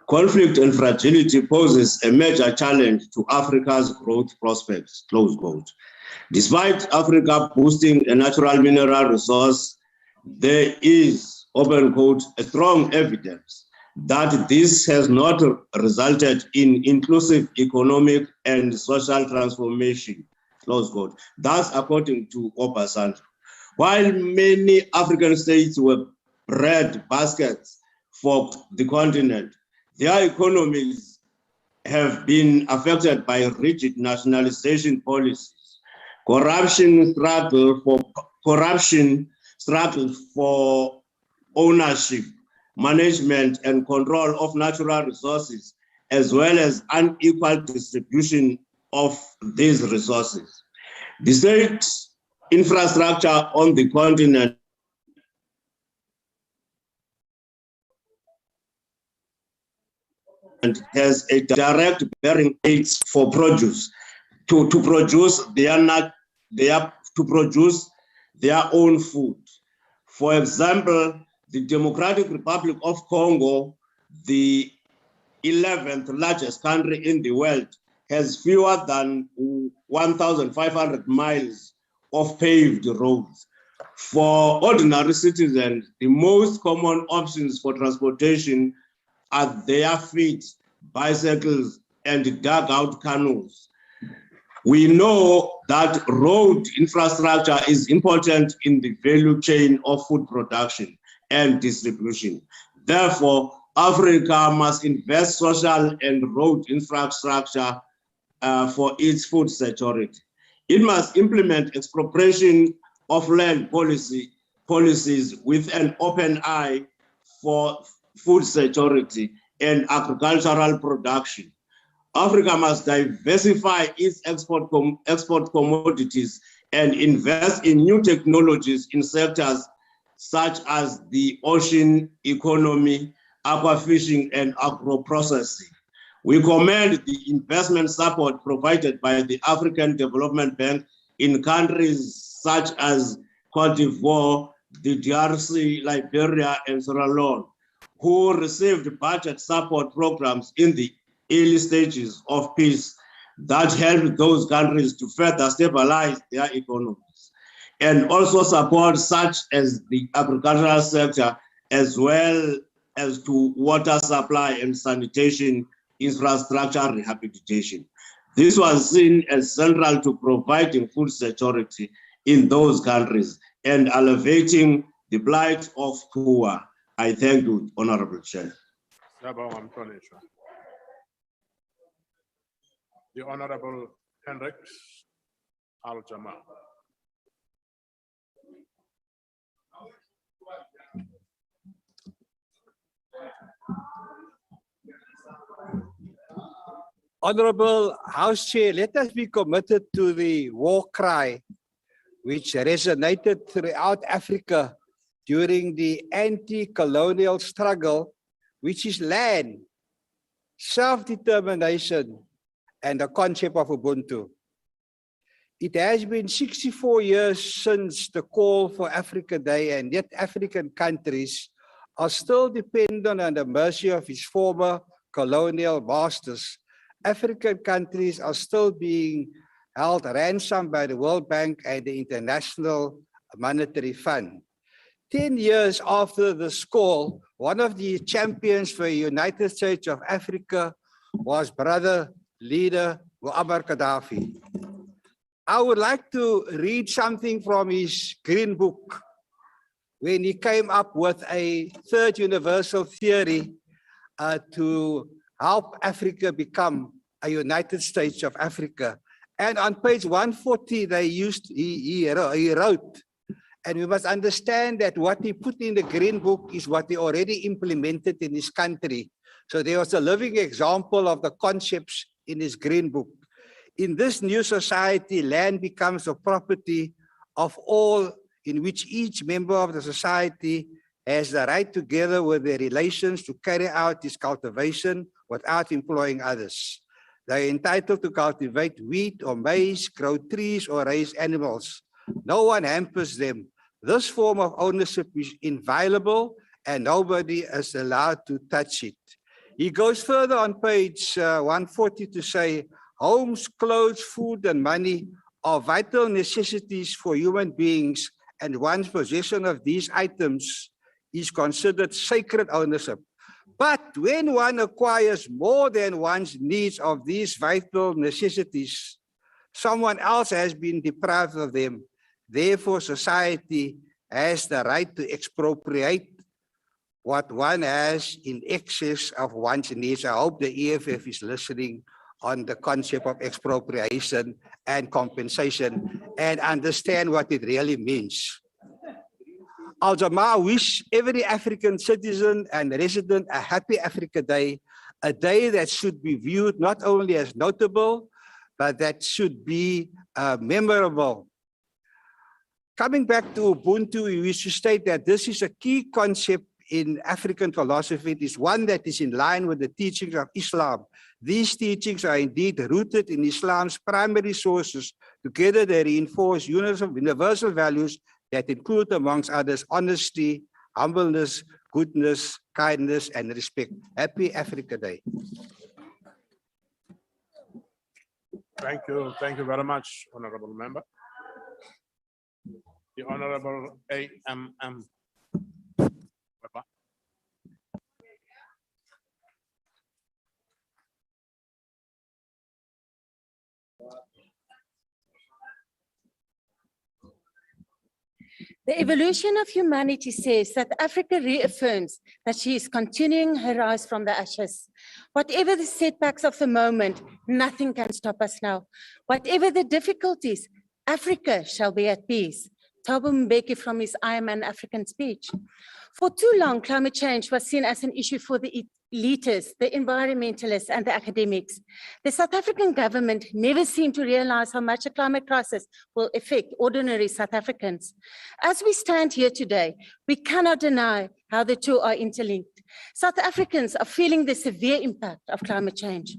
conflict and fragility poses a major challenge to Africa's growth prospects, close quote. Despite Africa boosting a natural mineral resource, there is, open quote, a strong evidence that this has not resulted in inclusive economic and social transformation, close quote. That's according to Obasanjo. While many African states were bread baskets for the continent, their economies have been affected by rigid nationalization policies, corruption struggle for ownership, management, and control of natural resources, as well as unequal distribution of these resources. The state infrastructure on the continent has a direct bearing for produce to produce their own food. For example, the Democratic Republic of Congo, the 11th largest country in the world, has fewer than 1,500 miles of paved roads. For ordinary citizens, the most common options for transportation are their feet, bicycles, and dugout canoes. We know that road infrastructure is important in the value chain of food production and distribution. Therefore, Africa must invest social and road infrastructure for its food security. It must implement expropriation of land policies with an open eye for food security and agricultural production. Africa must diversify its export commodities and invest in new technologies in sectors such as the ocean economy, aquafishing, and agro-processing. We commend the investment support provided by the African Development Bank in countries such as Cote d'Ivoire, the DRC, Liberia, and Sierra Leone, who received budget support programs in the early stages of peace that helped those countries to further stabilize their economies, and also support such as the agricultural sector, as well as to water supply and sanitation infrastructure rehabilitation. This was seen as central to providing food security in those countries and alleviating the plight of poor. I thank you, Honorable Chair. The Honorable Hendricks Al-Jamal. Honorable House Chair, let us be committed to the war cry which resonated throughout Africa during the anti-colonial struggle, which is land, self-determination, and the concept of Ubuntu. It has been 64 years since the call for Africa Day, and yet African countries are still dependent on the mercy of its former colonial masters. African countries are still being held ransom by the World Bank and the International Monetary Fund. 10 years after this call, one of the champions for the United States of Africa was brother leader Muammar Gaddafi. I would like to read something from his Green Book when he came up with a third universal theory to help Africa become a United States of Africa. And on page 140, he wrote, and we must understand that what he put in the Green Book is what he already implemented in his country. So there was a living example of the concepts in his Green Book. In this new society, land becomes the property of all, in which each member of the society has the right, together with their relations, to carry out this cultivation without employing others. They are entitled to cultivate wheat or maize, grow trees, or raise animals. No one hampers them. This form of ownership is inviolable and nobody is allowed to touch it. He goes further on page 140 to say, homes, clothes, food, and money are vital necessities for human beings, and one's possession of these items is considered sacred ownership. But when one acquires more than one's needs of these vital necessities, someone else has been deprived of them. Therefore, society has the right to expropriate what one has in excess of one's needs. I hope the EFF is listening on the concept of expropriation and compensation and understand what it really means. Al-Jamaa wish every African citizen and resident a happy Africa Day, a day that should be viewed not only as notable, but that should be memorable. Coming back to Ubuntu, we wish to state that this is a key concept in African philosophy. It is one that is in line with the teachings of Islam. These teachings are indeed rooted in Islam's primary sources. Together, they reinforce universal values that include, amongst others, honesty, humbleness, goodness, kindness, and respect. Happy Africa Day. Thank you very much, Honorable Member. The Honorable A.M.M. Weber. The evolution of humanity says that Africa reaffirms that she is continuing her rise from the ashes. Whatever the setbacks of the moment, nothing can stop us now. Whatever the difficulties, Africa shall be at peace. Thabo Mbeki from his I Am an African speech. For too long, climate change was seen as an issue for the elitists, the environmentalists, and the academics. The South African government never seemed to realize how much a climate crisis will affect ordinary South Africans. As we stand here today, we cannot deny how the two are interlinked. South Africans are feeling the severe impact of climate change.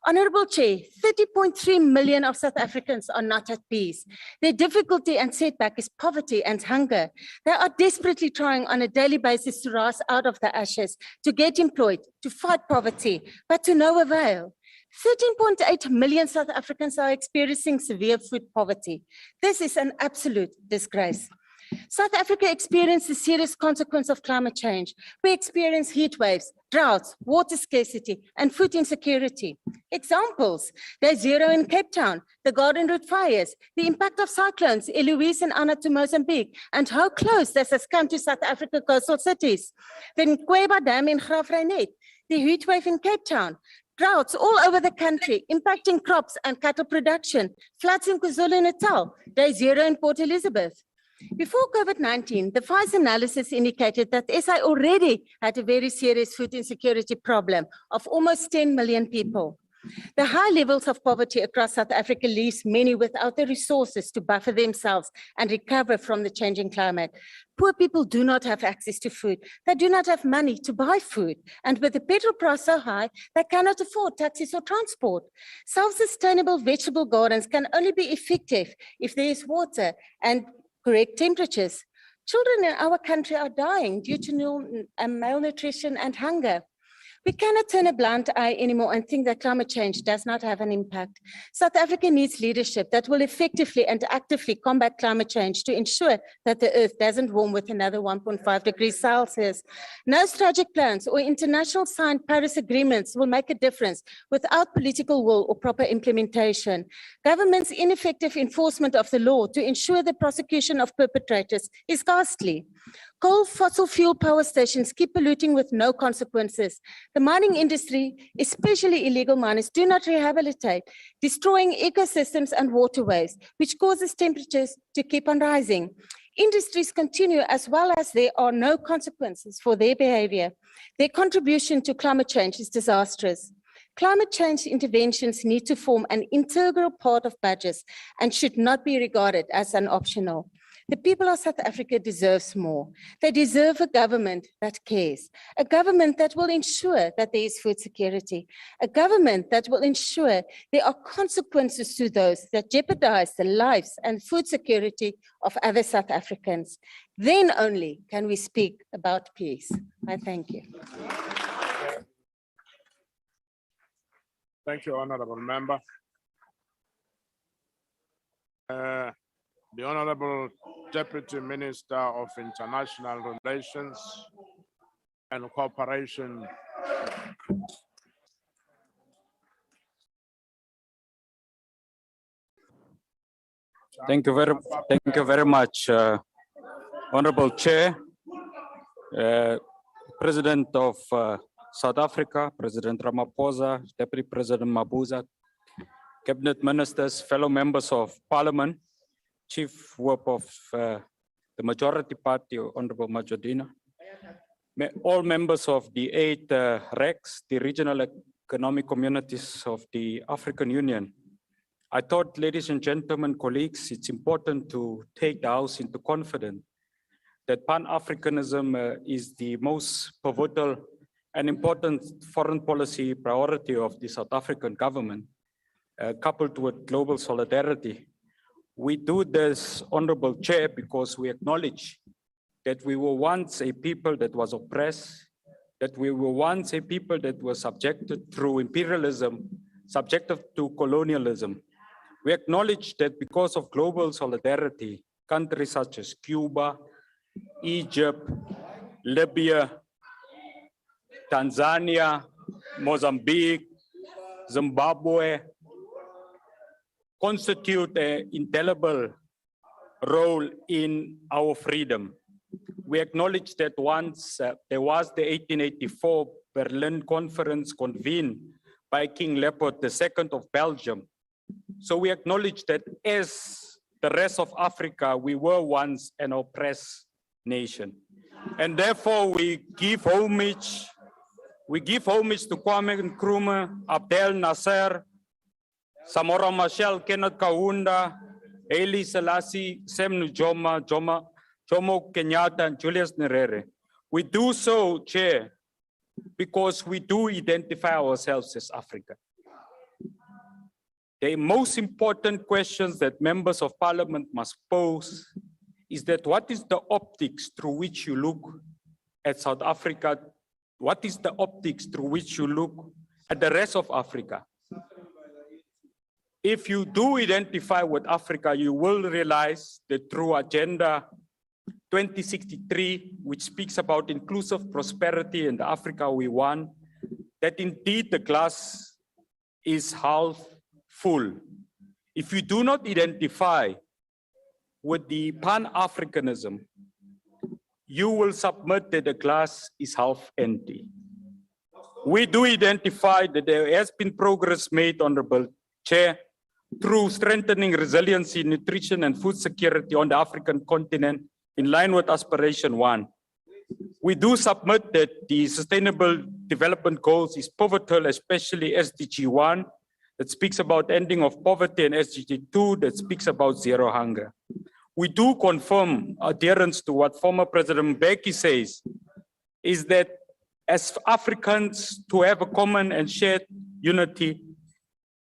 Honorable Chair, 30.3 million of South Africans are not at peace. Their difficulty and setback is poverty and hunger. They are desperately trying on a daily basis to rise out of the ashes, to get employed, to fight poverty, but to no avail. 13.8 million South Africans are experiencing severe food poverty. This is an absolute disgrace. South Africa experienced the serious consequence of climate change. We experience heat waves, droughts, water scarcity, and food insecurity. Examples, Day Zero in Cape Town, the Garden Route fires, the impact of cyclones, Eloise and Anna to Mozambique, and how close this has come to South Africa coastal cities. The Nkweba Dam in Graafrenet, the heat wave in Cape Town, droughts all over the country, impacting crops and cattle production, floods in KwaZulu-Natal, Day Zero in Port Elizabeth. Before COVID-19, the FIS analysis indicated that SA already had a very serious food insecurity problem of almost 10 million people. The high levels of poverty across South Africa leaves many without the resources to buffer themselves and recover from the changing climate. Poor people do not have access to food. They do not have money to buy food. And with the petrol price so high, they cannot afford taxis or transport. Self-sustainable vegetable gardens can only be effective if there is water and correct temperatures. Children in our country are dying due to malnutrition and hunger. We cannot turn a blind eye anymore and think that climate change does not have an impact. South Africa needs leadership that will effectively and actively combat climate change to ensure that the earth doesn't warm with another 1.5 degrees Celsius. No strategic plans or international signed Paris agreements will make a difference without political will or proper implementation. Government's ineffective enforcement of the law to ensure the prosecution of perpetrators is ghastly. Coal fossil fuel power stations keep polluting with no consequences. The mining industry, especially illegal miners, do not rehabilitate, destroying ecosystems and waterways, which causes temperatures to keep on rising. Industries continue as well as there are no consequences for their behavior. Their contribution to climate change is disastrous. Climate change interventions need to form an integral part of budgets and should not be regarded as an optional. The people of South Africa deserve more. They deserve a government that cares, a government that will ensure that there is food security, a government that will ensure there are consequences to those that jeopardize the lives and food security of other South Africans. Then only can we speak about peace. I thank you. Thank you, Honorable Member. The Honorable Deputy Minister of International Relations and Cooperation. Thank you very much, Honorable Chair, President of South Africa, President Ramaphosa, Deputy President Mabuza, Cabinet Ministers, fellow members of Parliament, Chief Whip of the Majority Party, Honorable Majordina, all members of the 8 RECs, the Regional Economic Communities of the African Union. I thought, ladies and gentlemen, colleagues, it's important to take the House into confidence that Pan-Africanism is the most pivotal and important foreign policy priority of the South African government, coupled with global solidarity. We do this, Honorable Chair, because we acknowledge that we were once a people that was oppressed, that we were once a people that was subjected through imperialism, subjected to colonialism. We acknowledge that because of global solidarity, countries such as Cuba, Egypt, Libya, Tanzania, Mozambique, Zimbabwe constitute an indelible role in our freedom. We acknowledge that once there was the 1884 Berlin Conference convened by King Leopold II of Belgium. So we acknowledge that as the rest of Africa, we were once an oppressed nation. And therefore we give homage to Kwame Nkrumah, Abdel Nasser, Samora Machel, Kenneth Kaunda, Haile Selassie, Sam Nujoma, Jomo Kenyatta, and Julius Nyerere. We do so, Chair, because we do identify ourselves as Africa. The most important questions that members of parliament must pose is that what is the optics through which you look at South Africa? What is the optics through which you look at the rest of Africa? If you do identify with Africa, you will realize that through Agenda 2063, which speaks about inclusive prosperity in the Africa we want, that indeed the glass is half full. If you do not identify with the Pan-Africanism, you will submit that the glass is half empty. We do identify that there has been progress made, Honorable Chair, through strengthening resiliency, nutrition, and food security on the African continent in line with Aspiration 1. We do submit that the Sustainable Development Goals is pivotal, especially SDG 1, that speaks about ending of poverty, and SDG 2, that speaks about zero hunger. We do confirm adherence to what former President Mbeki says, is that as Africans to have a common and shared unity,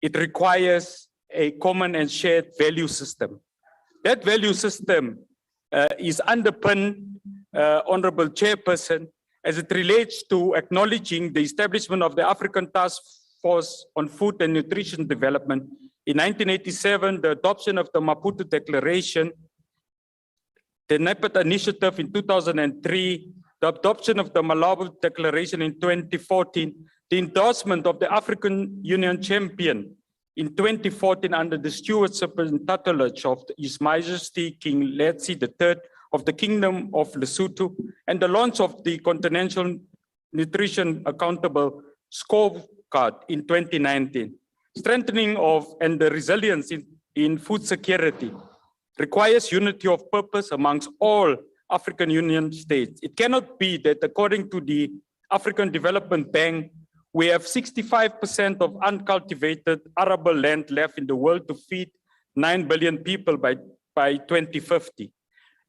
it requires a common and shared value system. That value system is underpinned, Honorable Chairperson, as it relates to acknowledging the establishment of the African Task Force on Food and Nutrition Development. In 1987, the adoption of the Maputo Declaration, the NEPAD initiative in 2003, the adoption of the Malabo Declaration in 2014, the endorsement of the African Union Champion in 2014 under the stewardship and tutelage of His Majesty King Letsi III of the Kingdom of Lesotho, and the launch of the Continental Nutrition Accountable Scorecard in 2019. Strengthening of and the resilience in food security requires unity of purpose amongst all African Union states. It cannot be that according to the African Development Bank, we have 65% of uncultivated arable land left in the world to feed 9 billion people by 2050.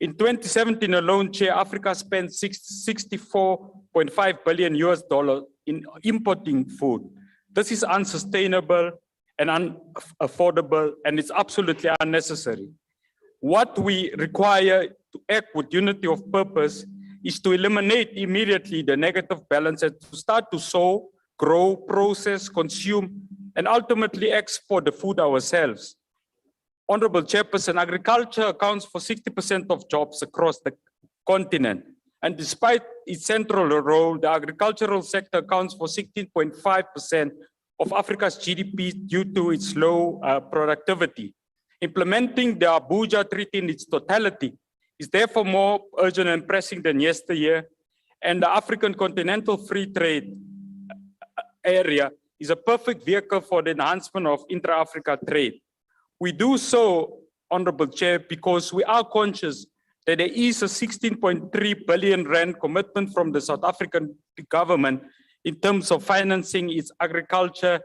In 2017 alone, Chair, Africa spent $64.5 billion in importing food. This is unsustainable and unaffordable, and it's absolutely unnecessary. What we require to act with unity of purpose is to eliminate immediately the negative balance and to start to sow, grow, process, consume, and ultimately export the food ourselves. Honorable Chairperson, agriculture accounts for 60% of jobs across the continent. And despite its central role, the agricultural sector accounts for 16.5% of Africa's GDP due to its low productivity. Implementing the Abuja Treaty in its totality is therefore more urgent and pressing than yesteryear, and the African Continental Free Trade Area is a perfect vehicle for the enhancement of intra-Africa trade. We do so, Honorable Chair, because we are conscious that there is a 16.3 billion rand commitment from the South African government in terms of financing its agriculture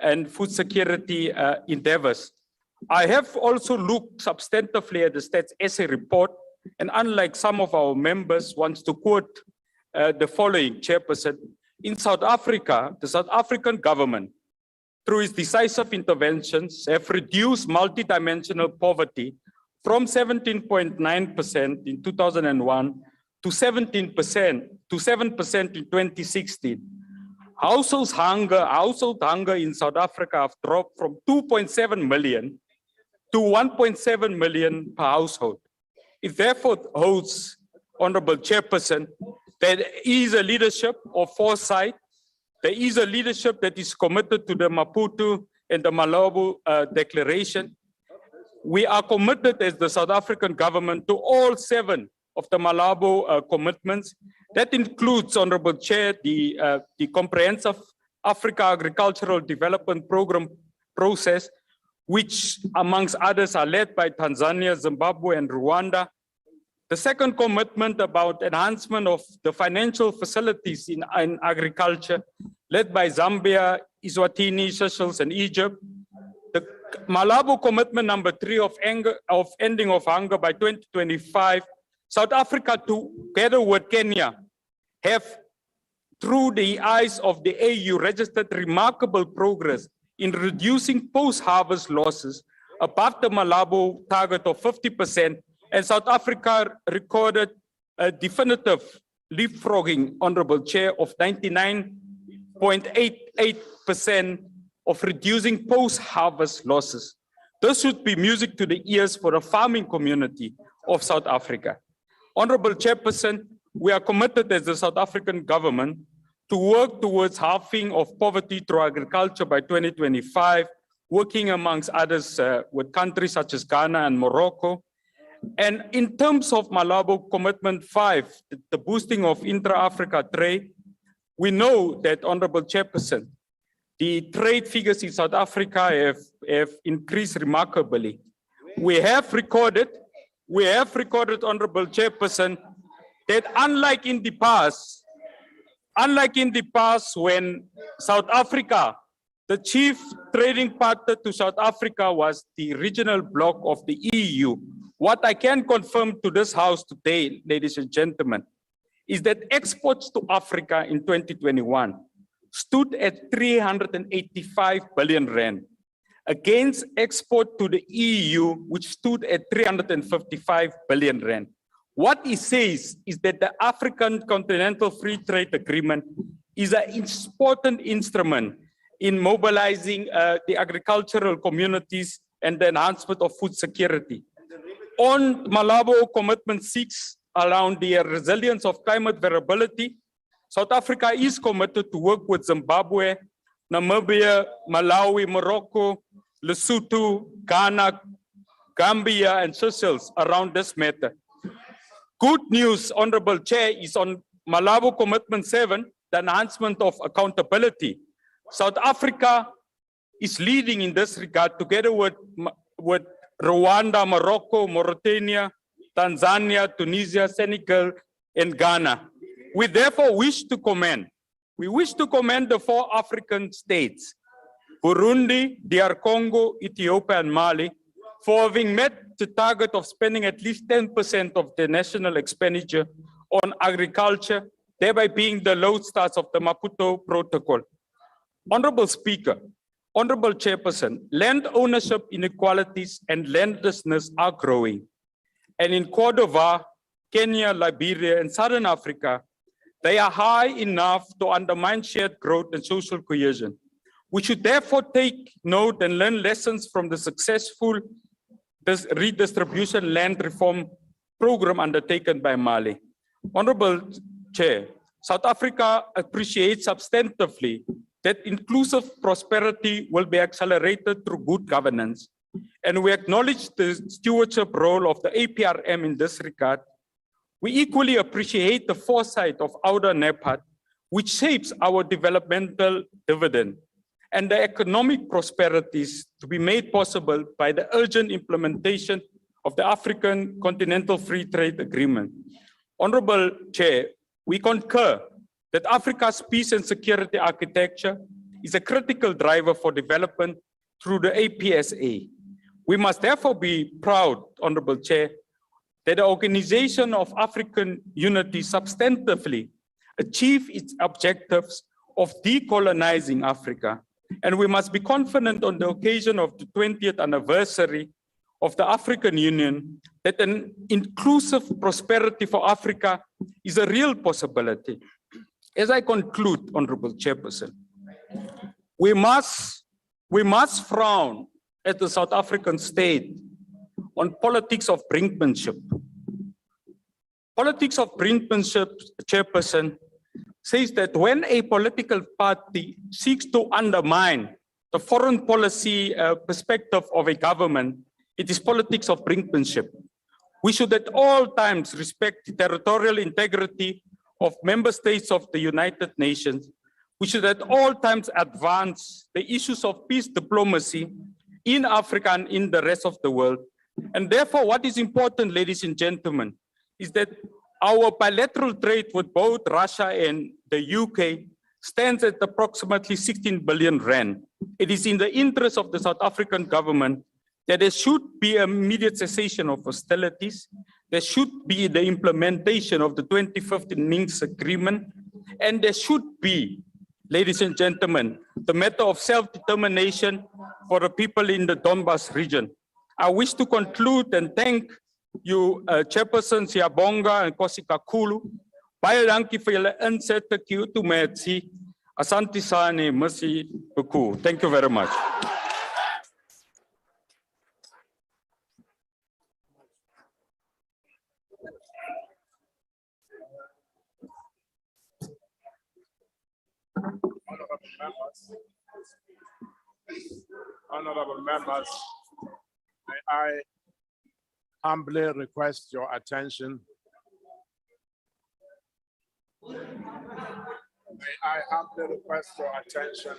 and food security endeavors. I have also looked substantively at the Stats SA report, and unlike some of our members, wants to quote the following, Chairperson. In South Africa, the South African government, through its decisive interventions, have reduced multidimensional poverty from 17.9% in 2001 to 17% to 7% in 2016. Household hunger in South Africa have dropped from 2.7 million to 1.7 million per household. It therefore holds, Honorable Chairperson, there is a leadership of foresight. There is a leadership that is committed to the Maputo and the Malabo Declaration. We are committed as the South African government to all 7 of the Malabo commitments. That includes, Honorable Chair, the Comprehensive Africa Agricultural Development Program process, which amongst others are led by Tanzania, Zimbabwe, and Rwanda. The second commitment about enhancement of the financial facilities in agriculture, led by Zambia, Eswatini, Seychelles, and Egypt. The Malabo commitment number 3 of ending of hunger by 2025. South Africa, together with Kenya, have, through the eyes of the AU, registered remarkable progress in reducing post-harvest losses above the Malabo target of 50%, and South Africa recorded a definitive leapfrogging, Honorable Chair, of 99.88% of reducing post-harvest losses. This should be music to the ears for the farming community of South Africa. Honorable Chairperson, we are committed as the South African government to work towards halving of poverty through agriculture by 2025, working amongst others with countries such as Ghana and Morocco. And in terms of Malabo Commitment 5, the boosting of intra-Africa trade, we know that, Honorable Chairperson, the trade figures in South Africa have increased remarkably. We have recorded, Honorable Chairperson, that unlike in the past when South Africa, the chief trading partner to South Africa was the regional bloc of the EU. What I can confirm to this House today, ladies and gentlemen, is that exports to Africa in 2021 stood at 385 billion rand against export to the EU, which stood at 355 billion rand. What it says is that the African Continental Free Trade Agreement is an important instrument in mobilizing the agricultural communities and the enhancement of food security. On Malabo Commitment 6, around the resilience of climate variability, South Africa is committed to work with Zimbabwe, Namibia, Malawi, Morocco, Lesotho, Ghana, Gambia, and Seychelles around this matter. Good news, Honorable Chair, is on Malabo Commitment 7, the enhancement of accountability. South Africa is leading in this regard together with Rwanda, Morocco, Mauritania, Tanzania, Tunisia, Senegal, and Ghana. We therefore wish to commend the 4 African states, Burundi, DR Congo, Ethiopia, and Mali, for having met the target of spending at least 10% of their national expenditure on agriculture, thereby being the lodestars of the Maputo Protocol. Honorable Speaker, Honorable Chairperson, land ownership inequalities and landlessness are growing. And in Côte d'Ivoire, Kenya, Liberia, and Southern Africa, they are high enough to undermine shared growth and social cohesion. We should therefore take note and learn lessons from the successful redistribution land reform program undertaken by Mali. Honorable Chair, South Africa appreciates substantively that inclusive prosperity will be accelerated through good governance. And we acknowledge the stewardship role of the APRM in this regard. We equally appreciate the foresight of Ouder NEPAD, which shapes our developmental dividend, and the economic prosperities to be made possible by the urgent implementation of the African Continental Free Trade Agreement. Honorable Chair, we concur that Africa's peace and security architecture is a critical driver for development through the APSA. We must therefore be proud, Honorable Chair, that the Organization of African Unity substantively achieved its objectives of decolonizing Africa. And we must be confident on the occasion of the 20th anniversary of the African Union that an inclusive prosperity for Africa is a real possibility. As I conclude, Honorable Chairperson, we must frown at the South African state on politics of brinkmanship. Politics of brinkmanship, Chairperson, says that when a political party seeks to undermine the foreign policy perspective of a government, it is politics of brinkmanship. We should at all times respect the territorial integrity of member states of the United Nations. We should at all times advance the issues of peace diplomacy in Africa and in the rest of the world. And therefore, what is important, ladies and gentlemen, is that our bilateral trade with both Russia and the UK stands at approximately 16 billion rand. It is in the interest of the South African government that there should be an immediate cessation of hostilities. There should be the implementation of the 2015 Minsk Agreement. And there should be, ladies and gentlemen, the matter of self-determination for the people in the Donbas region. I wish to conclude and thank you, Chairperson Siyabonga and Nkosi Kakhulu. Baie dankie vir julle insette, Kyoto Metsi. Asante sana, merci beaucoup. Thank you very much. Honorable members, may I humbly request your attention. May I humbly request your attention.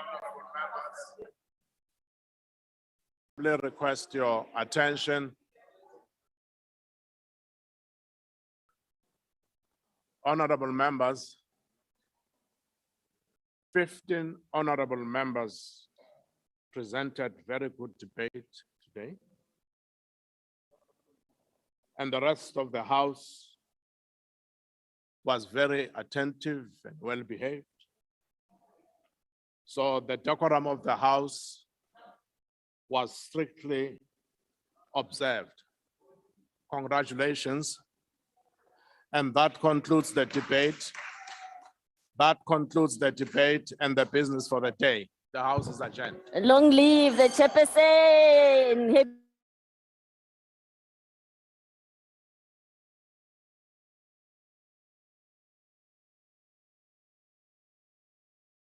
Honorable members, humbly request your attention. Honorable members, 15 honorable members presented very good debate today. And the rest of the House was very attentive and well behaved. So the decorum of the House was strictly observed. Congratulations. And that concludes the debate. That concludes the debate and the business for the day. The House is adjourned. Long live the chairperson.